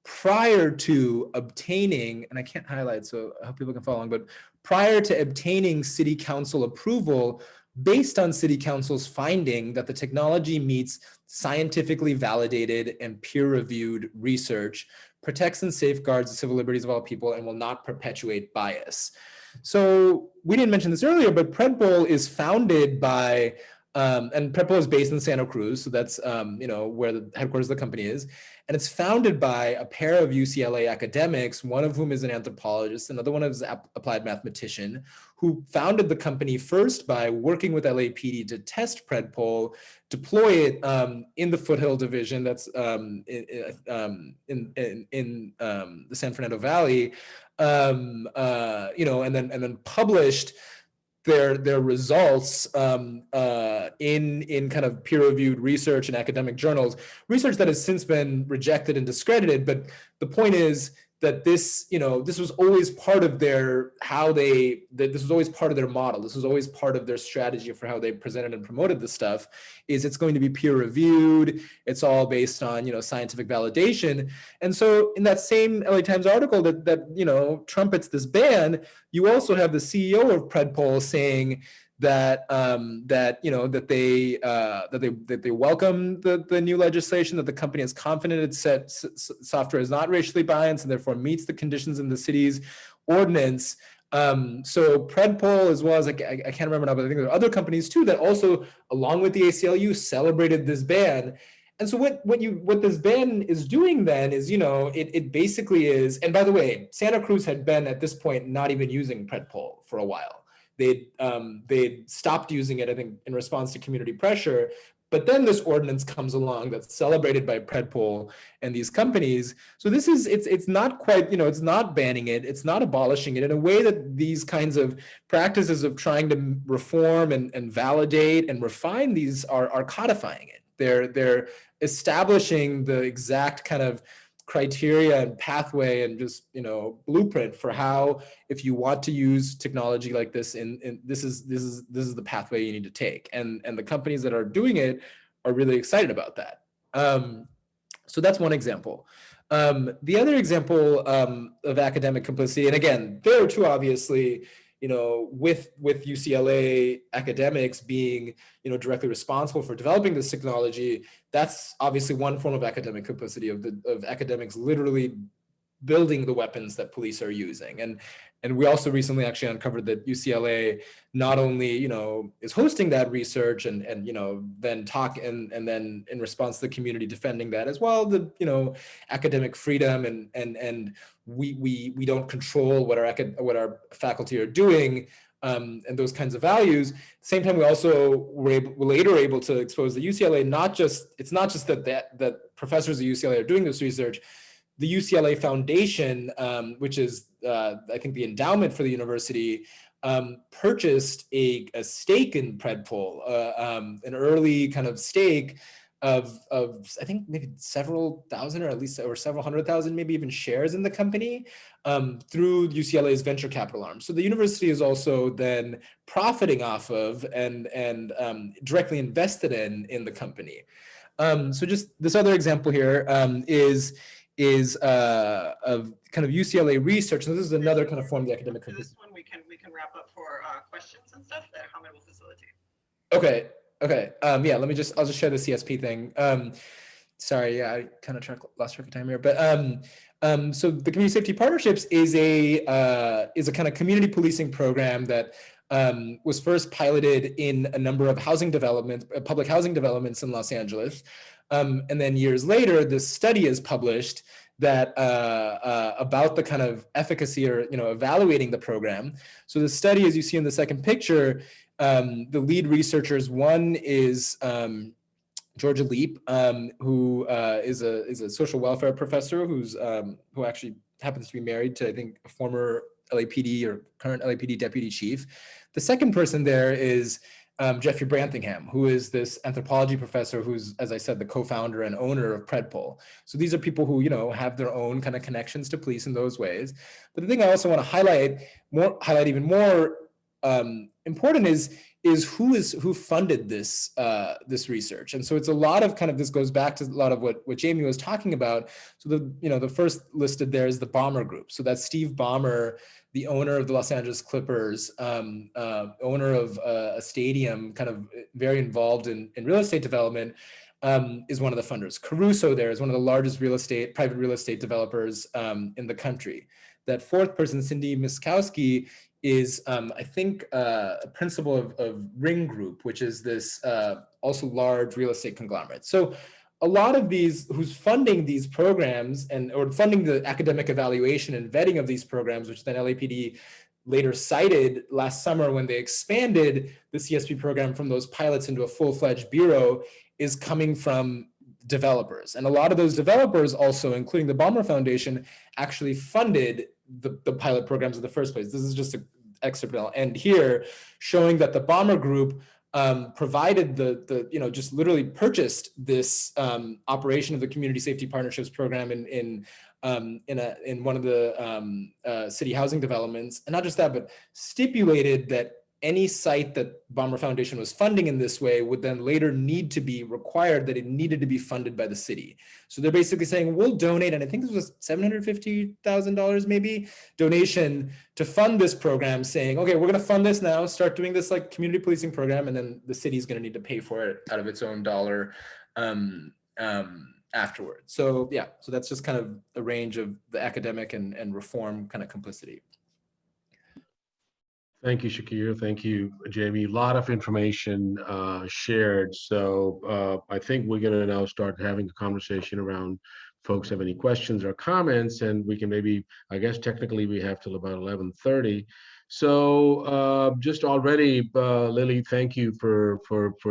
prior to obtaining, and I can't highlight, so I hope people can follow along, but prior to obtaining city council approval based on city council's finding that the technology meets scientifically validated and peer-reviewed research, protects and safeguards the civil liberties of all people, and will not perpetuate bias. So we didn't mention this earlier, but Predpol is founded by, and Predpol is based in Santa Cruz, so that's you know, where the headquarters of the company is. And it's founded by a pair of UCLA academics, one of whom is an anthropologist, another one is an applied mathematician, who founded the company first by working with LAPD to test Predpol, deploy it in the Foothill Division, that's in the San Fernando Valley, you know, and then published their results in kind of peer-reviewed research and academic journals, research that has since been rejected and discredited. But the point is that this, you know, this was always part of their, this was always part of their model. This was always part of their strategy for how they presented and promoted this stuff, is it's going to be peer-reviewed. It's all based on, you know, scientific validation. And so in that same LA Times article that you know, trumpets this ban, you also have the CEO of Predpol saying that you know, that they welcome the new legislation, that the company is confident its software is not racially biased and therefore meets the conditions in the city's ordinance. So Predpol, as well as I can't remember now, but I think there are other companies too that also, along with the ACLU, celebrated this ban. And so what this ban is doing then is, you know, it basically is, and by the way, Santa Cruz had been at this point not even using Predpol for a while. They'd stopped using it, I think, in response to community pressure. But then this ordinance comes along that's celebrated by Predpol and these companies. So this is, it's not quite, you know, it's not banning it, it's not abolishing it, in a way that these kinds of practices of trying to reform and validate and refine these are codifying it. They're establishing the exact kind of criteria and pathway and just, you know, blueprint for how, if you want to use technology like this, this is the pathway you need to take, and the companies that are doing it are really excited about that. So that's one example. The other example of academic complicity, and again, there are two, obviously, you know, with UCLA academics being, you know, directly responsible for developing this technology, that's obviously one form of academic complicity, of academics literally building the weapons that police are using. And we also recently actually uncovered that UCLA not only, you know, is hosting that research and you know, then and then in response to the community defending that as well, the, you know, academic freedom and we don't control what our faculty are doing, and those kinds of values. At the same time, we also were later able to expose the UCLA, it's not just that professors at UCLA are doing this research. The UCLA Foundation, which is I think the endowment for the university, purchased a stake in Predpol, an early kind of stake of I think maybe several thousand, or at least over several 100,000, maybe even shares in the company, through UCLA's venture capital arm. So the university is also then profiting off of and directly invested in the company. So just this other example here is of kind of UCLA research. And this is another kind of form of the academic complicity. This one we can wrap up for questions and stuff that Hamid will facilitate. Okay. Yeah, I'll just share the CSP thing. Sorry, yeah, I kind of lost track of time here, but so the Community Safety Partnerships is a kind of community policing program that was first piloted in a number of housing developments, public housing developments in Los Angeles. And then years later, this study is published that about the kind of efficacy, or, you know, evaluating the program. So the study, as you see in the second picture, The lead researchers, one is Georgia Leap, who is a social welfare professor who actually happens to be married to, I think, a former LAPD or current LAPD deputy chief. The second person there is Jeffrey Brantingham, who is this anthropology professor who's, as I said, the co-founder and owner of Predpol. So these are people who, you know, have their own kind of connections to police in those ways. But the thing I also want to highlight even more important is who funded this this research. And so it's a lot of kind of, this goes back to a lot of what Jamie was talking about. So the first listed there is the Ballmer Group. So that's Steve Ballmer, the owner of the Los Angeles Clippers, owner of a stadium, kind of very involved in real estate development, is one of the funders. Caruso there is one of the largest private real estate developers in the country. That fourth person, Cindy Miskowski, is I think a principal of Ring Group, which is this also large real estate conglomerate. So a lot of these, who's funding these programs or funding the academic evaluation and vetting of these programs, which then LAPD later cited last summer when they expanded the CSP program from those pilots into a full-fledged bureau, is coming from developers. And a lot of those developers also, including the Ballmer Foundation, actually funded the pilot programs in the first place. This is just an excerpt, and I'll end here, showing that the Ballmer Group provided just literally purchased this operation of the Community Safety Partnerships Program in one of the city housing developments. And not just that, but stipulated that any site that Ballmer Foundation was funding in this way would then later need to be required that it needed to be funded by the city. So they're basically saying, we'll donate, and I think this was $750,000 maybe, donation to fund this program, saying, okay, we're gonna fund this now, start doing this like community policing program, and then the city's gonna need to pay for it out of its own dollar afterwards. So yeah, so that's just kind of the range of the academic and reform kind of complicity. Thank you, Shakir. Thank you, Jamie. A lot of information shared. So I think we're going to now start having a conversation around folks have any questions or comments, and we can maybe, I guess technically we have till about 11:30. So just already, Lily, thank you for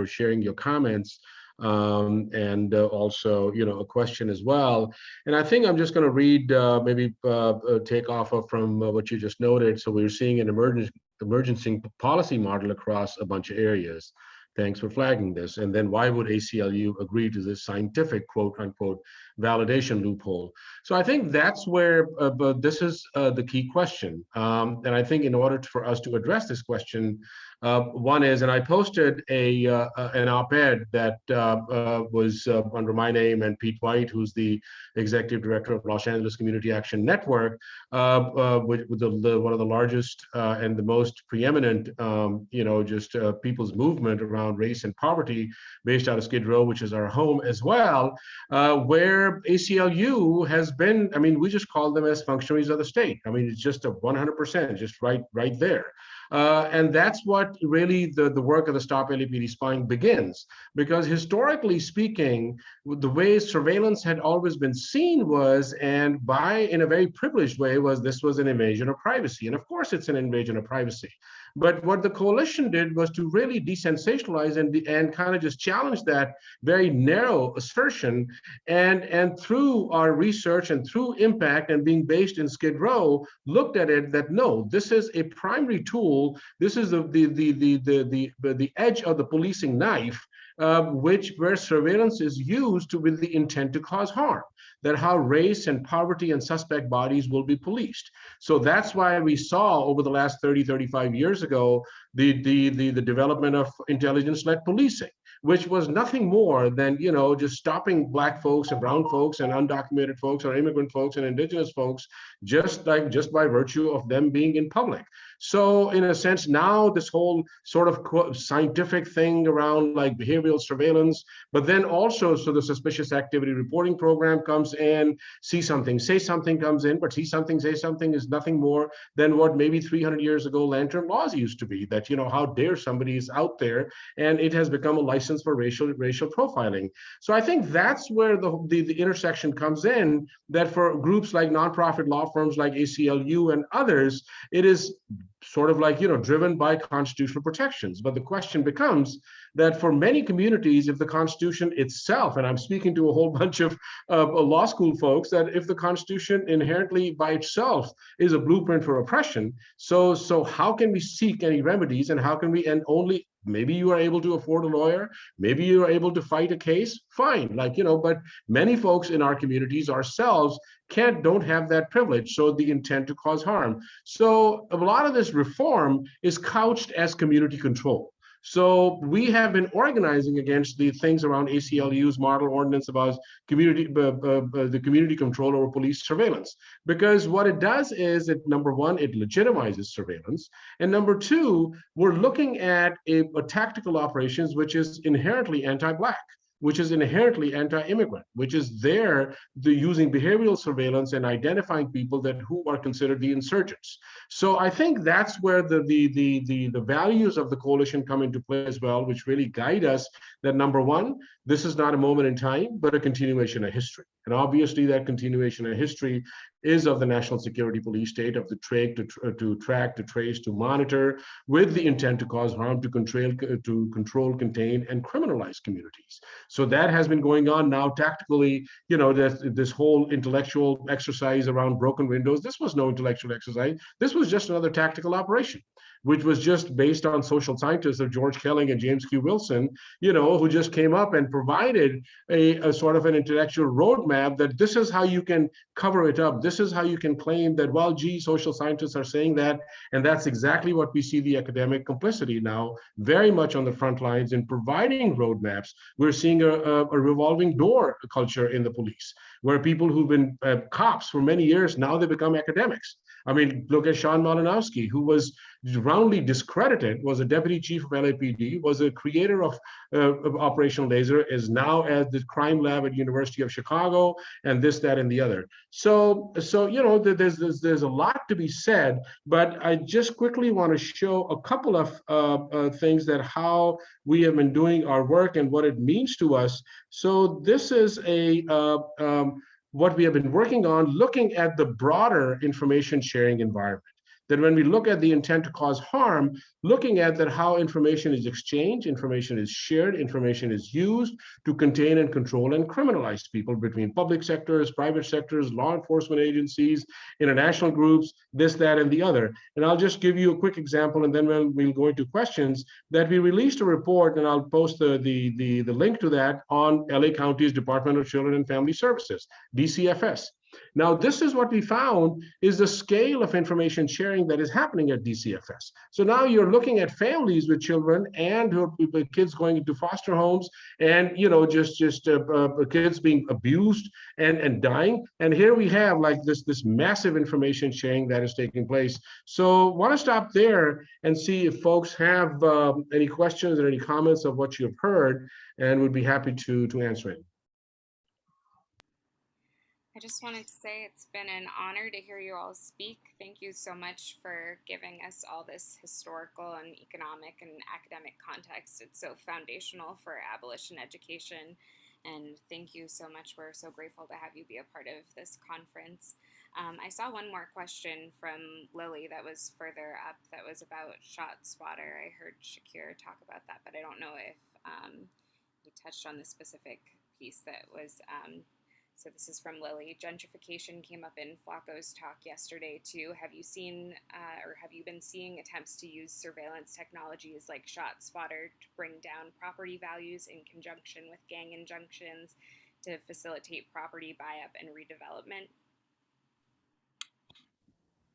sharing your comments. And also, a question as well. And I think I'm just going to read, take off from what you just noted. So we're seeing an emerging policy model across a bunch of areas. Thanks for flagging this. And then why would ACLU agree to this scientific quote unquote validation loophole? So I think that's where, but this is the key question. And I think in order for us to address this question, one is, and I posted an op-ed that was under my name and Pete White, who's the executive director of Los Angeles Community Action Network, with one of the largest and the most preeminent, people's movement around race and poverty, based out of Skid Row, which is our home as well, where ACLU has been. I mean, we just call them as functionaries of the state. I mean, it's just a 100%, just right there. And that's what really the work of the Stop LAPD Spying begins, because historically speaking, the way surveillance had always been seen was, and in a very privileged way, this was an invasion of privacy. And of course it's an invasion of privacy. But what the coalition did was to really desensationalize and kind of just challenge that very narrow assertion. And through our research and through impact and being based in Skid Row, looked at it that no, this is a primary tool. This is the edge of the policing knife, where surveillance is used with the intent to cause harm. That how race and poverty and suspect bodies will be policed. So that's why we saw over the last 30, 35 years ago, the development of intelligence-led policing, which was nothing more than, just stopping Black folks and brown folks and undocumented folks or immigrant folks and indigenous folks, just by virtue of them being in public. So in a sense, now this whole sort of scientific thing around like behavioral surveillance, but then also, so the suspicious activity reporting program comes in, see something, say something comes in, but see something, say something is nothing more than what maybe 300 years ago lantern laws used to be, that, how dare somebody is out there, and it has become a license for racial profiling. So I think that's where the intersection comes in, that for groups like nonprofit law firms like ACLU and others, it is sort of like, driven by constitutional protections. But the question becomes that for many communities, if the Constitution itself, and I'm speaking to a whole bunch of law school folks, that if the Constitution inherently by itself is a blueprint for oppression, so how can we seek any remedies, and how can we, and only maybe you are able to afford a lawyer, maybe you are able to fight a case, fine, but many folks in our communities ourselves don't have that privilege, so the intent to cause harm. So a lot of this reform is couched as community control. So we have been organizing against the things around ACLU's model ordinance about the community control over police surveillance, because what it does is number one, it legitimizes surveillance, and number two, we're looking at a tactical operations which is inherently anti-Black, which is inherently anti-immigrant, which is using behavioral surveillance and identifying people who are considered the insurgents. So I think that's where the values of the coalition come into play as well, which really guide us that number one, this is not a moment in time, but a continuation of history. And obviously that continuation of history is of the national security police state, of the track, to trace, to monitor, with the intent to cause harm, to control, contain, and criminalize communities. So that has been going on now tactically. This whole intellectual exercise around broken windows, this was no intellectual exercise. This was just another tactical operation, which was just based on social scientists of George Kelling and James Q. Wilson, who just came up and provided a sort of an intellectual roadmap that this is how you can cover it up. This is how you can claim that, well, gee, social scientists are saying that. And that's exactly what we see the academic complicity now very much on the front lines in providing roadmaps. We're seeing a revolving door culture in the police, where people who've been cops for many years, now they become academics. I mean, look at Sean Malinowski, who was roundly discredited, was a deputy chief of LAPD, was a creator of Operation Laser, is now at the crime lab at University of Chicago, and this, that, and the other. So there's a lot to be said, but I just quickly want to show a couple of things that how we have been doing our work and what it means to us. So this is what we have been working on, looking at the broader information sharing environment. That when we look at the intent to cause harm, looking at that how information is exchanged, information is shared, information is used to contain and control and criminalize people between public sectors, private sectors, law enforcement agencies, international groups, this, that, and the other. And I'll just give you a quick example, and then we'll go into questions. That we released a report, and I'll post the link to that on LA County's Department of Children and Family Services, DCFS. Now, this is what we found is the scale of information sharing that is happening at DCFS. So now you're looking at families with children and kids going into foster homes, and just kids being abused and dying. And here we have like this massive information sharing that is taking place. So want to stop there and see if folks have any questions or any comments of what you've heard, and would be happy to answer it. I just wanted to say it's been an honor to hear you all speak. Thank you so much for giving us all this historical and economic and academic context. It's so foundational for abolition education. And thank you so much. We're so grateful to have you be a part of this conference. I saw one more question from Lily that was further up that was about ShotSpotter. I heard Shakir talk about that, but I don't know if he touched on the specific piece that was so this is from Lily. Gentrification came up in Flacco's talk yesterday too. Have you seen or have you been seeing attempts to use surveillance technologies like ShotSpotter to bring down property values in conjunction with gang injunctions to facilitate property buy-up and redevelopment?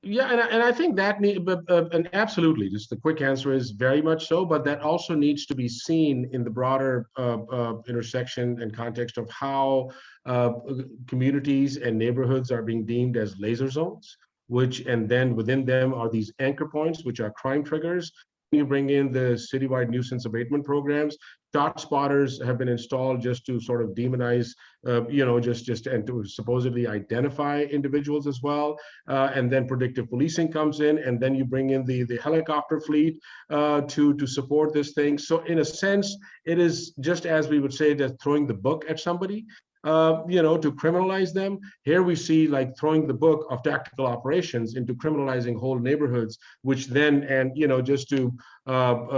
Yeah, and I think that and absolutely, just the quick answer is very much so, but that also needs to be seen in the broader intersection and context of how communities and neighborhoods are being deemed as laser zones, and then within them are these anchor points, which are crime triggers. You bring in the citywide nuisance abatement programs. ShotSpotters have been installed just to sort of demonize, and to supposedly identify individuals as well. And then predictive policing comes in, and then you bring in the helicopter fleet to support this thing. So in a sense, it is just as we would say that throwing the book at somebody. to criminalize them. Here we see like throwing the book of tactical operations into criminalizing whole neighborhoods, which then, and just to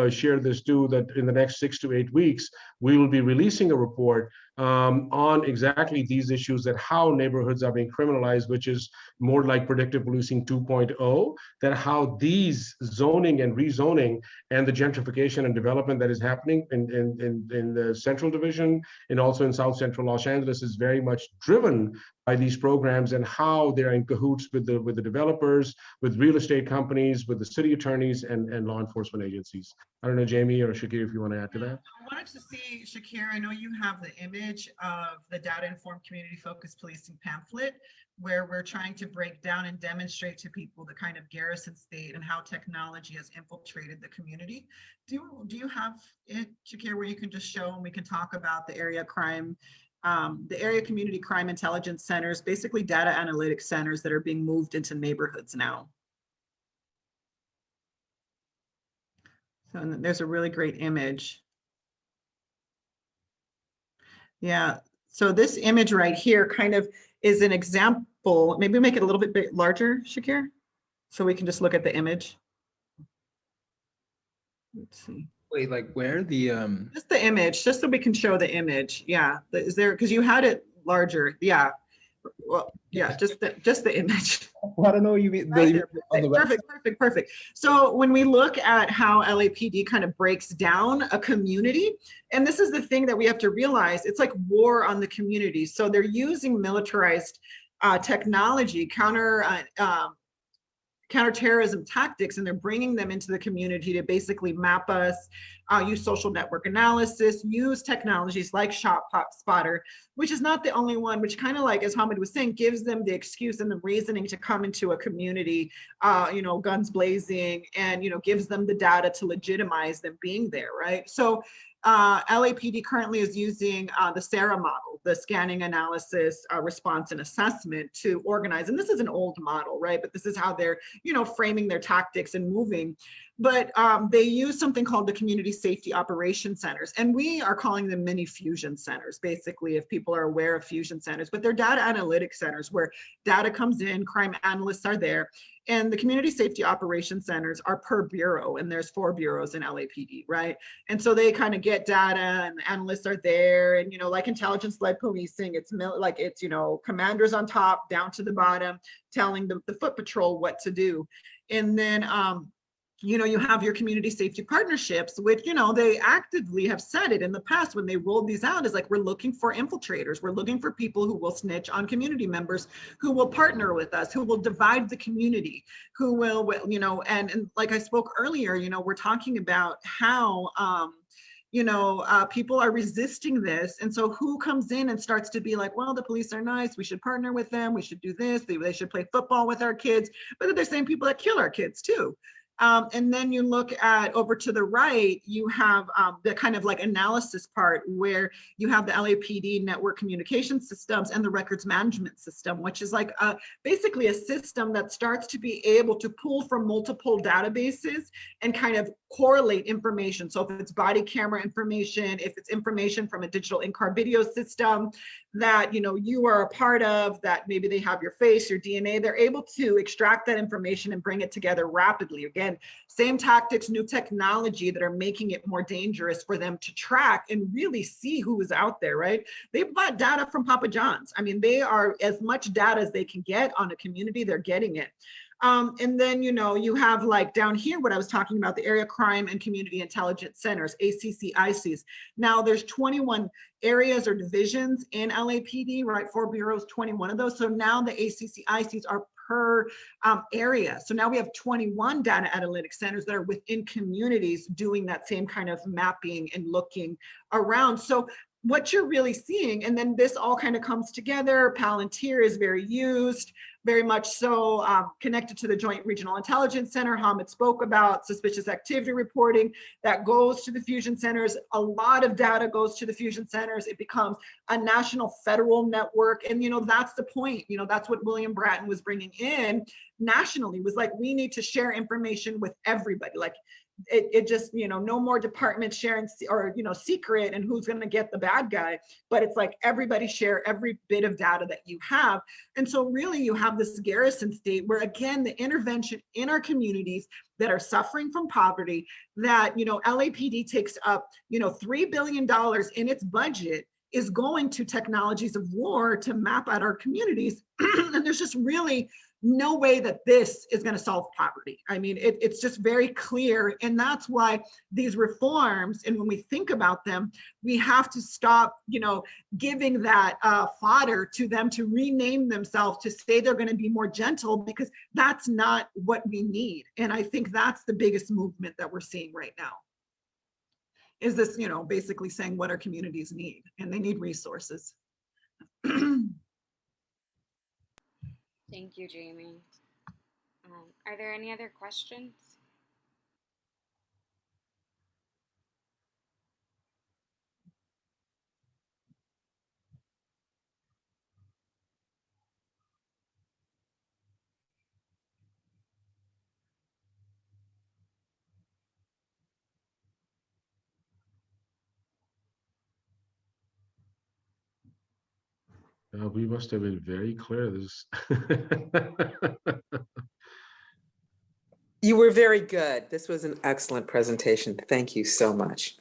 share this too, that in the next 6 to 8 weeks, we will be releasing a report on exactly these issues, that how neighborhoods are being criminalized, which is more like predictive policing 2.0, that how these zoning and rezoning and the gentrification and development that is happening in the Central Division and also in South Central Los Angeles is very much driven by these programs, and how they're in cahoots with the developers, with real estate companies, with the city attorneys and law enforcement agencies. I don't know, Jamie or Shakir, if you want to add to that. I wanted to see, Shakir, I know you have the image of the data-informed community-focused policing pamphlet, where we're trying to break down and demonstrate to people the kind of garrison state and how technology has infiltrated the community. Do you have it, Shakir, where you can just show and we can talk about the area crime, the area community crime intelligence centers, basically data analytics centers that are being moved into neighborhoods now? So, and there's a really great image. Yeah, so this image right here kind of is an example. Maybe make it a little bit larger, Shakir, so we can just look at the image. Let's see. Wait, like where the Just the image, just so we can show the image. Yeah, is there, because you had it larger. Yeah, well, yeah, just the image. I don't know what you mean. Right there. Perfect. So when we look at how LAPD kind of breaks down a community, and this is the thing that we have to realize, it's like war on the community. So they're using militarized technology, counterterrorism tactics, and they're bringing them into the community to basically map us, use social network analysis, use technologies like ShotSpotter, which is not the only one, which kind of like, as Hamid was saying, gives them the excuse and the reasoning to come into a community, guns blazing, and, gives them the data to legitimize them being there, right? So LAPD currently is using the SARA model, the scanning, analysis, response, and assessment, to organize. And this is an old model, right? But this is how they're, framing their tactics and moving. But they use something called the Community Safety Operations Centers. And we are calling them mini fusion centers, basically, if people are aware of fusion centers. But they're data analytics centers where data comes in, crime analysts are there. And the Community Safety Operations Centers are per bureau, and there's 4 bureaus in LAPD, right? And so they kind of get data, and the analysts are there, and, like intelligence-led policing, it's commanders on top, down to the bottom, telling the foot patrol what to do. And then, you have your community safety partnerships, which, they actively have said it in the past when they rolled these out, is like, we're looking for infiltrators. We're looking for people who will snitch on community members, who will partner with us, who will divide the community, who will, and like I spoke earlier, we're talking about how, people are resisting this. And so who comes in and starts to be like, well, the police are nice, we should partner with them, we should do this, they should play football with our kids, but they're the same people that kill our kids too. And then you look at over to the right, you have the kind of like analysis part, where you have the LAPD network communication systems and the records management system, which is like basically a system that starts to be able to pull from multiple databases and kind of correlate information. So if it's body camera information, if it's information from a digital in-car video system that you are a part of, that maybe they have your face, your DNA, they're able to extract that information and bring it together rapidly. Again, same tactics, new technology that are making it more dangerous for them to track and really see who is out there, right? They bought data from Papa John's. I mean, they are as much data as they can get on a community, they're getting it. And then, you have like down here, what I was talking about, the Area Crime and Community Intelligence Centers, ACCICs. Now there's 21 areas or divisions in LAPD, right? 4 bureaus, 21 of those. So now the ACCICs are per area. So now we have 21 data analytics centers that are within communities doing that same kind of mapping and looking around. So what you're really seeing, and then this all kind of comes together. Palantir is very used, very much so connected to the Joint Regional Intelligence Center. Hamid spoke about suspicious activity reporting that goes to the fusion centers. A lot of data goes to the fusion centers. It becomes a national federal network. And, that's the point. That's what William Bratton was bringing in nationally, was like, we need to share information with everybody. Like, it just, no more departments sharing or, secret and who's going to get the bad guy, but it's like everybody share every bit of data that you have. And so really you have this garrison state where, again, the intervention in our communities that are suffering from poverty, that, LAPD takes up, $3 billion in its budget is going to technologies of war to map out our communities. And there's just really no way that this is going to solve poverty. I mean, it's just very clear. And that's why these reforms, and when we think about them, we have to stop, giving that fodder to them to rename themselves, to say they're going to be more gentle, because that's not what we need. And I think that's the biggest movement that we're seeing right now. Is this, basically saying what our communities need, and they need resources. Thank you, Jamie. Are there any other questions? We must have been very clear. This. You were very good. This was an excellent presentation. Thank you so much.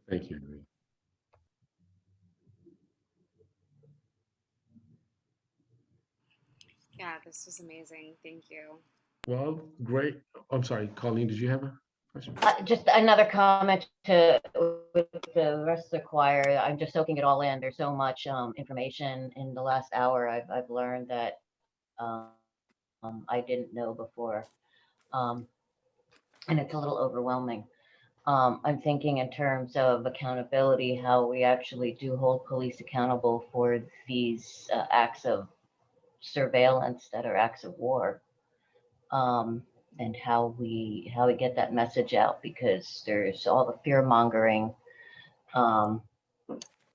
Thank you. Yeah, this was amazing. Thank you. Well, great. I'm sorry, Colleen, did you have a question? Just another comment to with the rest of the choir. I'm just soaking it all in. There's so much information in the last hour. I've learned that I didn't know before, and it's a little overwhelming. I'm thinking in terms of accountability, how we actually do hold police accountable for these acts of surveillance that are acts of war. And how we get that message out, because there's all the fear mongering.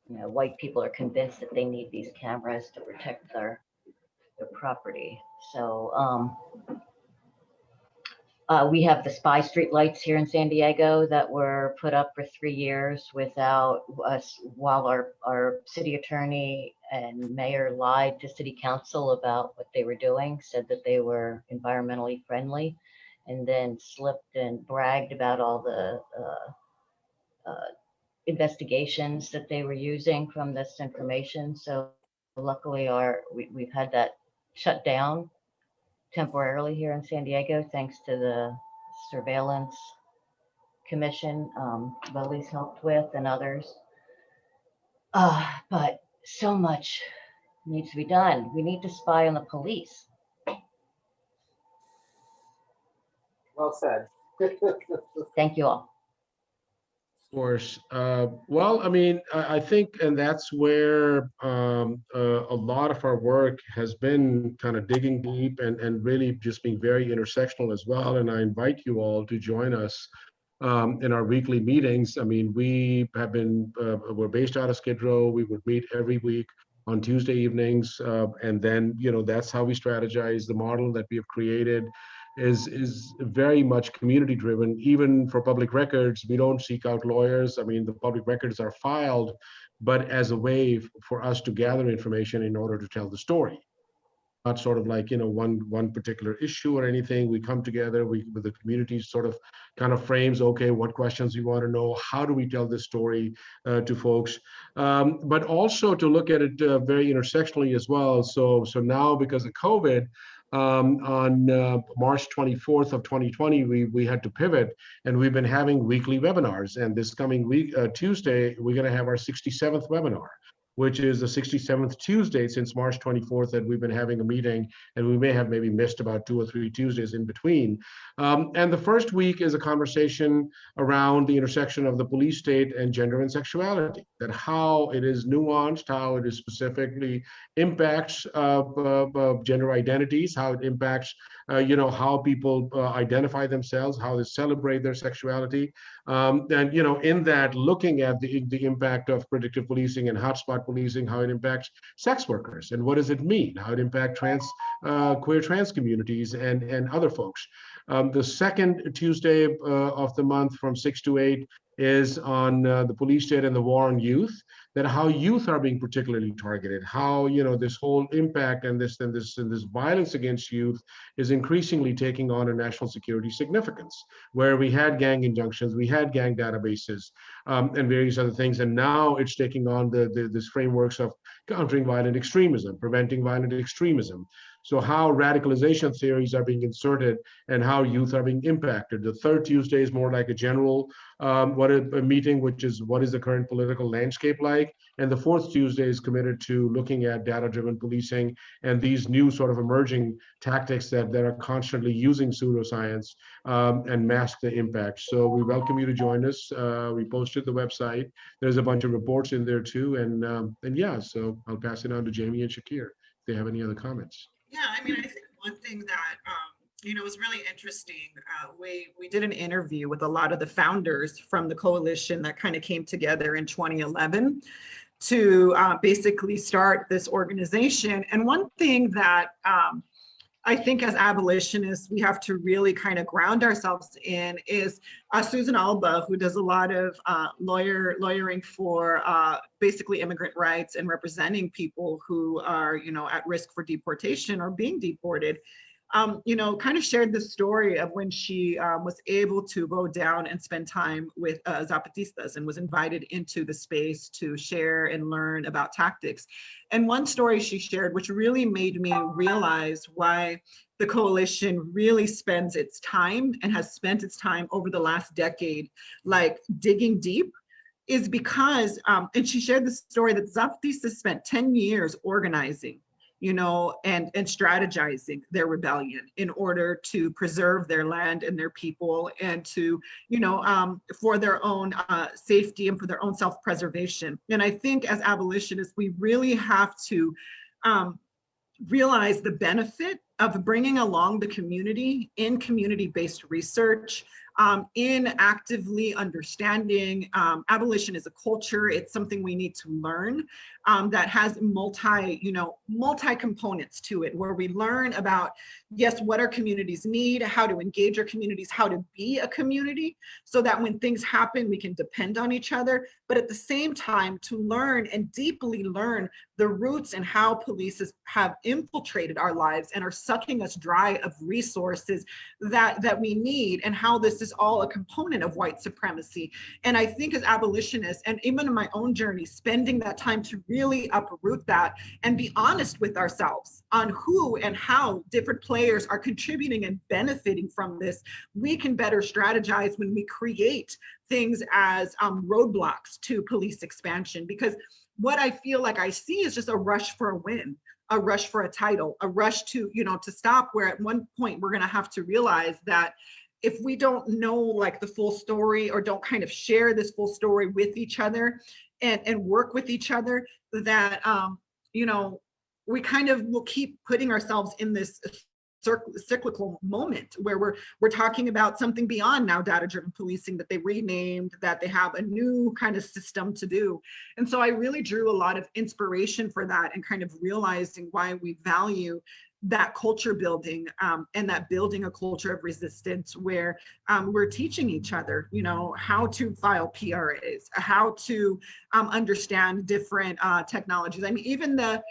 White people are convinced that they need these cameras to protect their property. So we have the spy street lights here in San Diego that were put up for 3 years without us, while our city attorney and mayor lied to city council about what they were doing, said that they were environmentally friendly, and then slipped and bragged about all the investigations that they were using from this information. So luckily we've had that shut down temporarily here in San Diego, thanks to the surveillance commission Lily's helped with, and others. But so much needs to be done. We need to spy on the police. Well said. Thank you all. Of course. Well, I mean, I think, and that's where a lot of our work has been kind of digging deep and really just being very intersectional as well. And I invite you all to join us in our weekly meetings. I mean, we have been, we're based out of Skid Row. We would meet every week on Tuesday evenings. And then, that's how we strategize. The model that we have created is very much community driven. Even for public records, we don't seek out lawyers. I mean, the public records are filed, but as a way for us to gather information in order to tell the story. Not sort of like, one particular issue or anything. We come together, with the community sort of kind of frames, okay, what questions you want to know, how do we tell this story to folks, but also to look at it very intersectionally as well. So now, because of COVID, on March 24th of 2020, we had to pivot, and we've been having weekly webinars. And this coming week, Tuesday, we're going to have our 67th webinar, which is the 67th Tuesday since March 24th that we've been having a meeting, and we may have maybe missed about 2 or 3 Tuesdays in between. And the first week is a conversation around the intersection of the police state and gender and sexuality, that how it is nuanced, how it is specifically impacts gender identities, how it impacts how people identify themselves, how they celebrate their sexuality. And, in that, looking at the impact of predictive policing and hotspot policing, how it impacts sex workers, and what does it mean, how it impacts queer trans communities and other folks. The second Tuesday of the month from 6 to 8 is on the police state and the war on youth, that how youth are being particularly targeted, how, you know, this whole impact and this violence against youth is increasingly taking on a national security significance, where we had gang injunctions, we had gang databases, and various other things, and now it's taking on this frameworks of countering violent extremism, preventing violent extremism. So how radicalization theories are being inserted and how youth are being impacted. The third Tuesday is more like a general a meeting, which is what is the current political landscape like. And the fourth Tuesday is committed to looking at data-driven policing and these new sort of emerging tactics that are constantly using pseudoscience and mask the impact. So we welcome you to join us. We posted the website. There's a bunch of reports in there too. And yeah, so I'll pass it on to Jamie and Shakir if they have any other comments. Yeah, I mean, I think one thing that was really interesting. We did an interview with a lot of the founders from the coalition that kind of came together in 2011 to basically start this organization. And one thing that I think as abolitionists, we have to really kind of ground ourselves in is Susan Alba, who does a lot of lawyering for basically immigrant rights and representing people who are, at risk for deportation or being deported. Kind of shared the story of when she was able to go down and spend time with Zapatistas and was invited into the space to share and learn about tactics. And one story she shared, which really made me realize why the coalition really spends its time and has spent its time over the last decade, like digging deep, is because, and she shared the story that Zapatistas spent 10 years organizing, and strategizing their rebellion in order to preserve their land and their people and to, for their own safety and for their own self-preservation. And I think as abolitionists, we really have to realize the benefit of bringing along the community in community-based research, in actively understanding abolition as a culture. It's something we need to learn that has multi components to it, where we learn about, yes, what our communities need, how to engage our communities, how to be a community, so that when things happen, we can depend on each other. But at the same time, to learn and deeply learn the roots and how police have infiltrated our lives and are sucking us dry of resources that we need, and how this is all a component of white supremacy. And I think as abolitionists, and even in my own journey, spending that time to really uproot that and be honest with ourselves on who and how different players are contributing and benefiting from this, we can better strategize when we create things as roadblocks to police expansion. Because what I feel like I see is just a rush for a win, a rush for a title, a rush to, to stop, where at one point we're going to have to realize that if we don't know like the full story, or don't kind of share this full story with each other and work with each other, that, we kind of will keep putting ourselves in this cyclical moment where we're talking about something beyond now data-driven policing that they renamed, that they have a new kind of system to do. And so I really drew a lot of inspiration for that, and kind of realizing why we value that culture building, and that building a culture of resistance, where we're teaching each other, how to file PRAs, how to understand different technologies. I mean, even that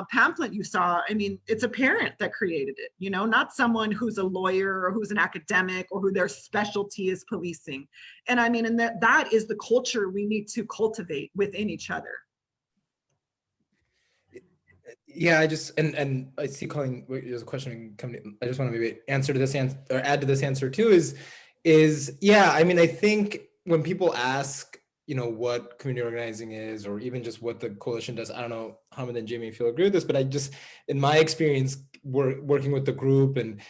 pamphlet you saw, I mean, it's a parent that created it, not someone who's a lawyer or who's an academic or who their specialty is policing. And I mean, and that is the culture we need to cultivate within each other. Yeah, I just, and I see Colleen, there's a question coming. I just want to maybe answer to this answer, or add to this answer too, is yeah, I mean, I think when people ask, what community organizing is, or even just what the coalition does, I don't know, Hamid and Jamie, if you'll agree with this, but I just, in my experience, working with the group and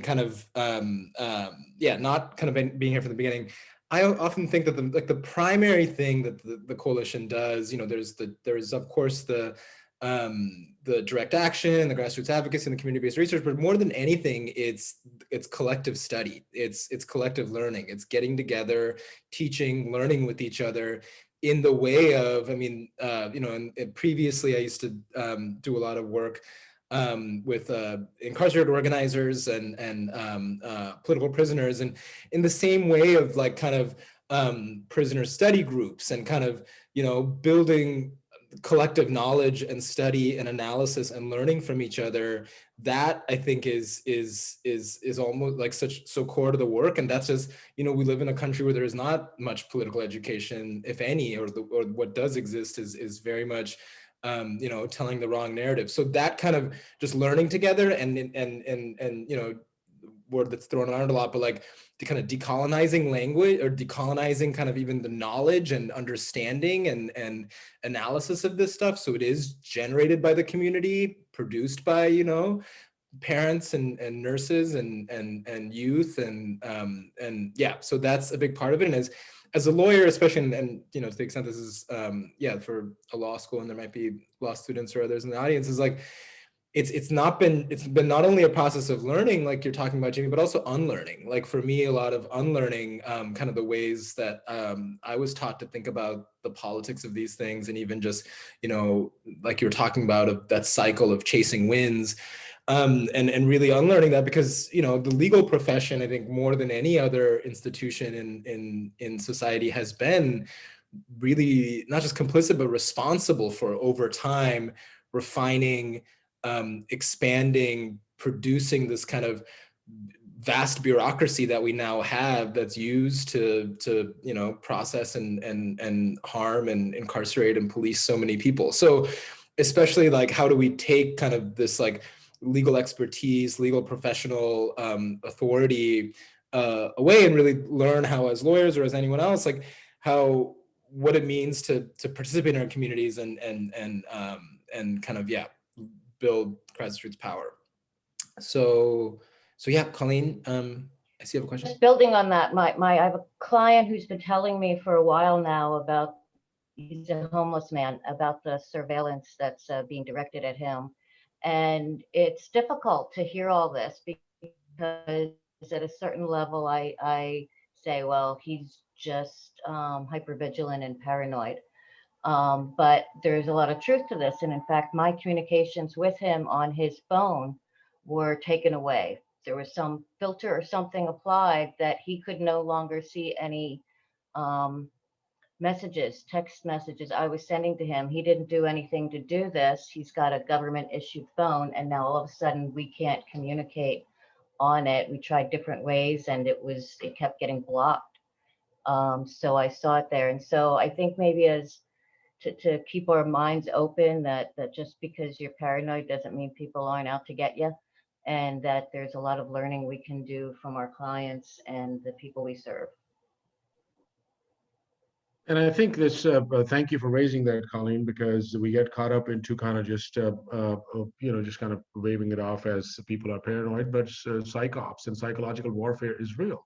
kind of, not kind of being here from the beginning, I often think that the primary thing that the coalition does, there's of course the direct action, the grassroots advocacy, and the community-based research, but more than anything, it's collective study, it's collective learning, it's getting together, teaching, learning with each other in the way of, I mean, and previously I used to do a lot of work with incarcerated organizers and political prisoners, and in the same way of like kind of prisoner study groups and kind of, you know, building collective knowledge and study and analysis and learning from each other. That I think is almost like so core to the work. And that's just, you know, we live in a country where there is not much political education, if any, or what does exist is very much you know, telling the wrong narrative. So that kind of just learning together and you know, word that's thrown around a lot, but like the kind of decolonizing language, or decolonizing kind of even the knowledge and understanding and analysis of this stuff. So it is generated by the community, produced by, you know, parents and nurses and youth and yeah, so that's a big part of it. And as a lawyer, especially, and you know, to the extent this is yeah, for a law school, and there might be law students or others in the audience, is like it's been not only a process of learning, like you're talking about, Jamie, but also unlearning. Like for me, a lot of unlearning kind of the ways that I was taught to think about the politics of these things, and even just, you know, like you were talking about that cycle of chasing wins. And really unlearning that, because, you know, the legal profession, I think more than any other institution in society, has been really not just complicit, but responsible for, over time, refining, expanding, producing this kind of vast bureaucracy that we now have, that's used to you know, process and harm and incarcerate and police so many people. So especially like, how do we take kind of this like legal expertise, legal professional authority away, and really learn how, as lawyers or as anyone else, like what it means to participate in our communities and kind of, yeah, build grassroots power. So yeah, Colleen, I see you have a question. Just building on that, I have a client who's been telling me for a while now about, he's a homeless man, about the surveillance that's being directed at him. And it's difficult to hear all this, because at a certain level, I say, well, he's just hypervigilant and paranoid. But there's a lot of truth to this. And in fact, my communications with him on his phone were taken away. There was some filter or something applied that he could no longer see any messages, text messages I was sending to him. He didn't do anything to do this. He's got a government issued phone, and now all of a sudden we can't communicate on it. We tried different ways, and it kept getting blocked. So I saw it there. And so I think maybe as to keep our minds open, that just because you're paranoid doesn't mean people aren't out to get you, and that there's a lot of learning we can do from our clients and the people we serve. And I think this, thank you for raising that, Colleen, because we get caught up into kind of just, you know, just kind of waving it off as people are paranoid, but psychops and psychological warfare is real.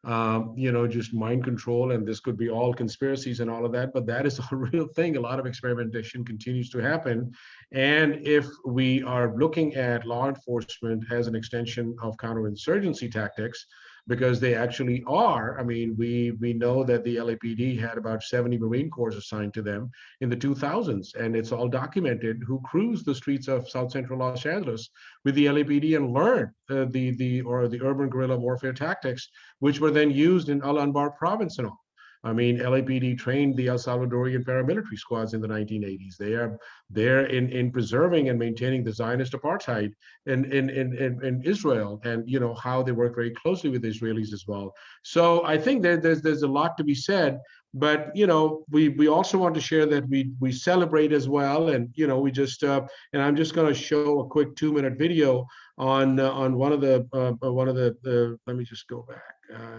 You know, just mind control, and this could be all conspiracies and all of that, but that is a real thing. A lot of experimentation continues to happen. And if we are looking at law enforcement as an extension of counterinsurgency tactics, because they actually are. I mean, we know that the LAPD had about 70 Marine Corps assigned to them in the 2000s, and it's all documented, who cruised the streets of South Central Los Angeles with the LAPD and learned the urban guerrilla warfare tactics, which were then used in Al Anbar province and all. I mean, LAPD trained the El Salvadorian paramilitary squads in the 1980s. They are there in preserving and maintaining the Zionist apartheid in Israel, and you know how they work very closely with the Israelis as well. So I think there's a lot to be said, but you know we also want to share that we celebrate as well, and you know we just and I'm just going to show a quick 2-minute video on one of the let me just go back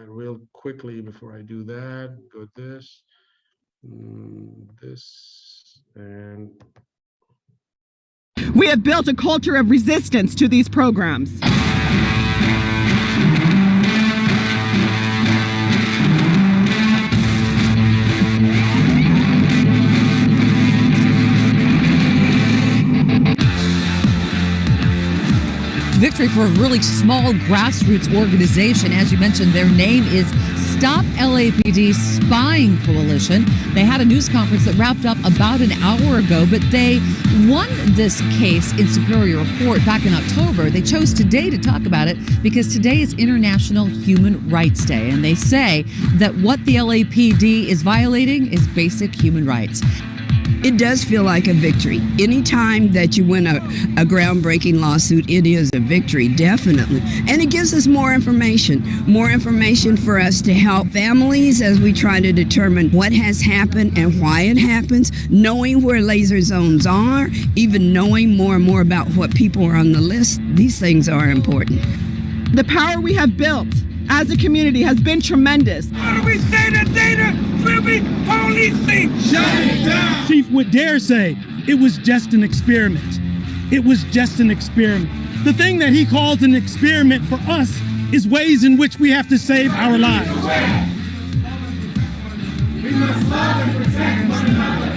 real quickly before I do that. Go this, and we have built a culture of resistance to these programs. Victory for a really small grassroots organization. As you mentioned, their name is Stop LAPD Spying Coalition. They had a news conference that wrapped up about an hour ago, but they won this case in Superior Court back in October. They chose today to talk about it because today is International Human Rights Day, and they say that what the LAPD is violating is basic human rights. It does feel like a victory. Anytime that you win a groundbreaking lawsuit, it is a victory, definitely. And it gives us more information for us to help families as we try to determine what has happened and why it happens, knowing where laser zones are, even knowing more and more about what people are on the list. These things are important. The power we have built as a community has been tremendous. Why do we say that data will be policing? Shut it down! Chief would dare say it was just an experiment. It was just an experiment. The thing that he calls an experiment for us is ways in which we have to save our lives. We must love and protect one another.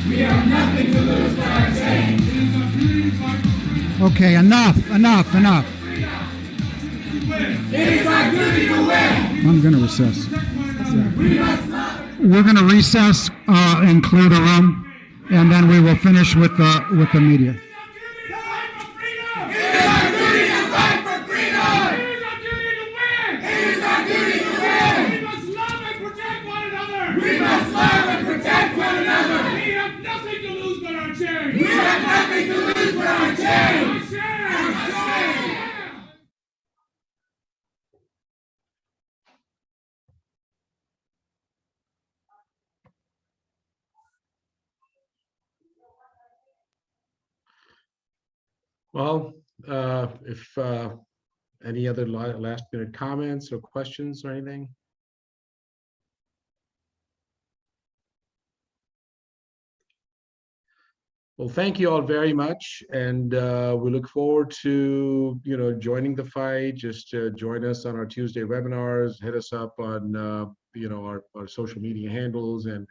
We have nothing to lose but our change. Okay, enough. It is our duty to win. I'm going to recess. We're going to recess and clear the room, and then we will finish with the media. It is our duty to fight for freedom. It is our duty to win. It is our duty to win. We must love and protect one another. We must love and protect one another. We have nothing to lose but our change. We have nothing to lose but our change. Well, if any other last minute comments or questions or anything? Well, thank you all very much, and we look forward to joining the fight. Just join us on our Tuesday webinars. Hit us up on our social media handles and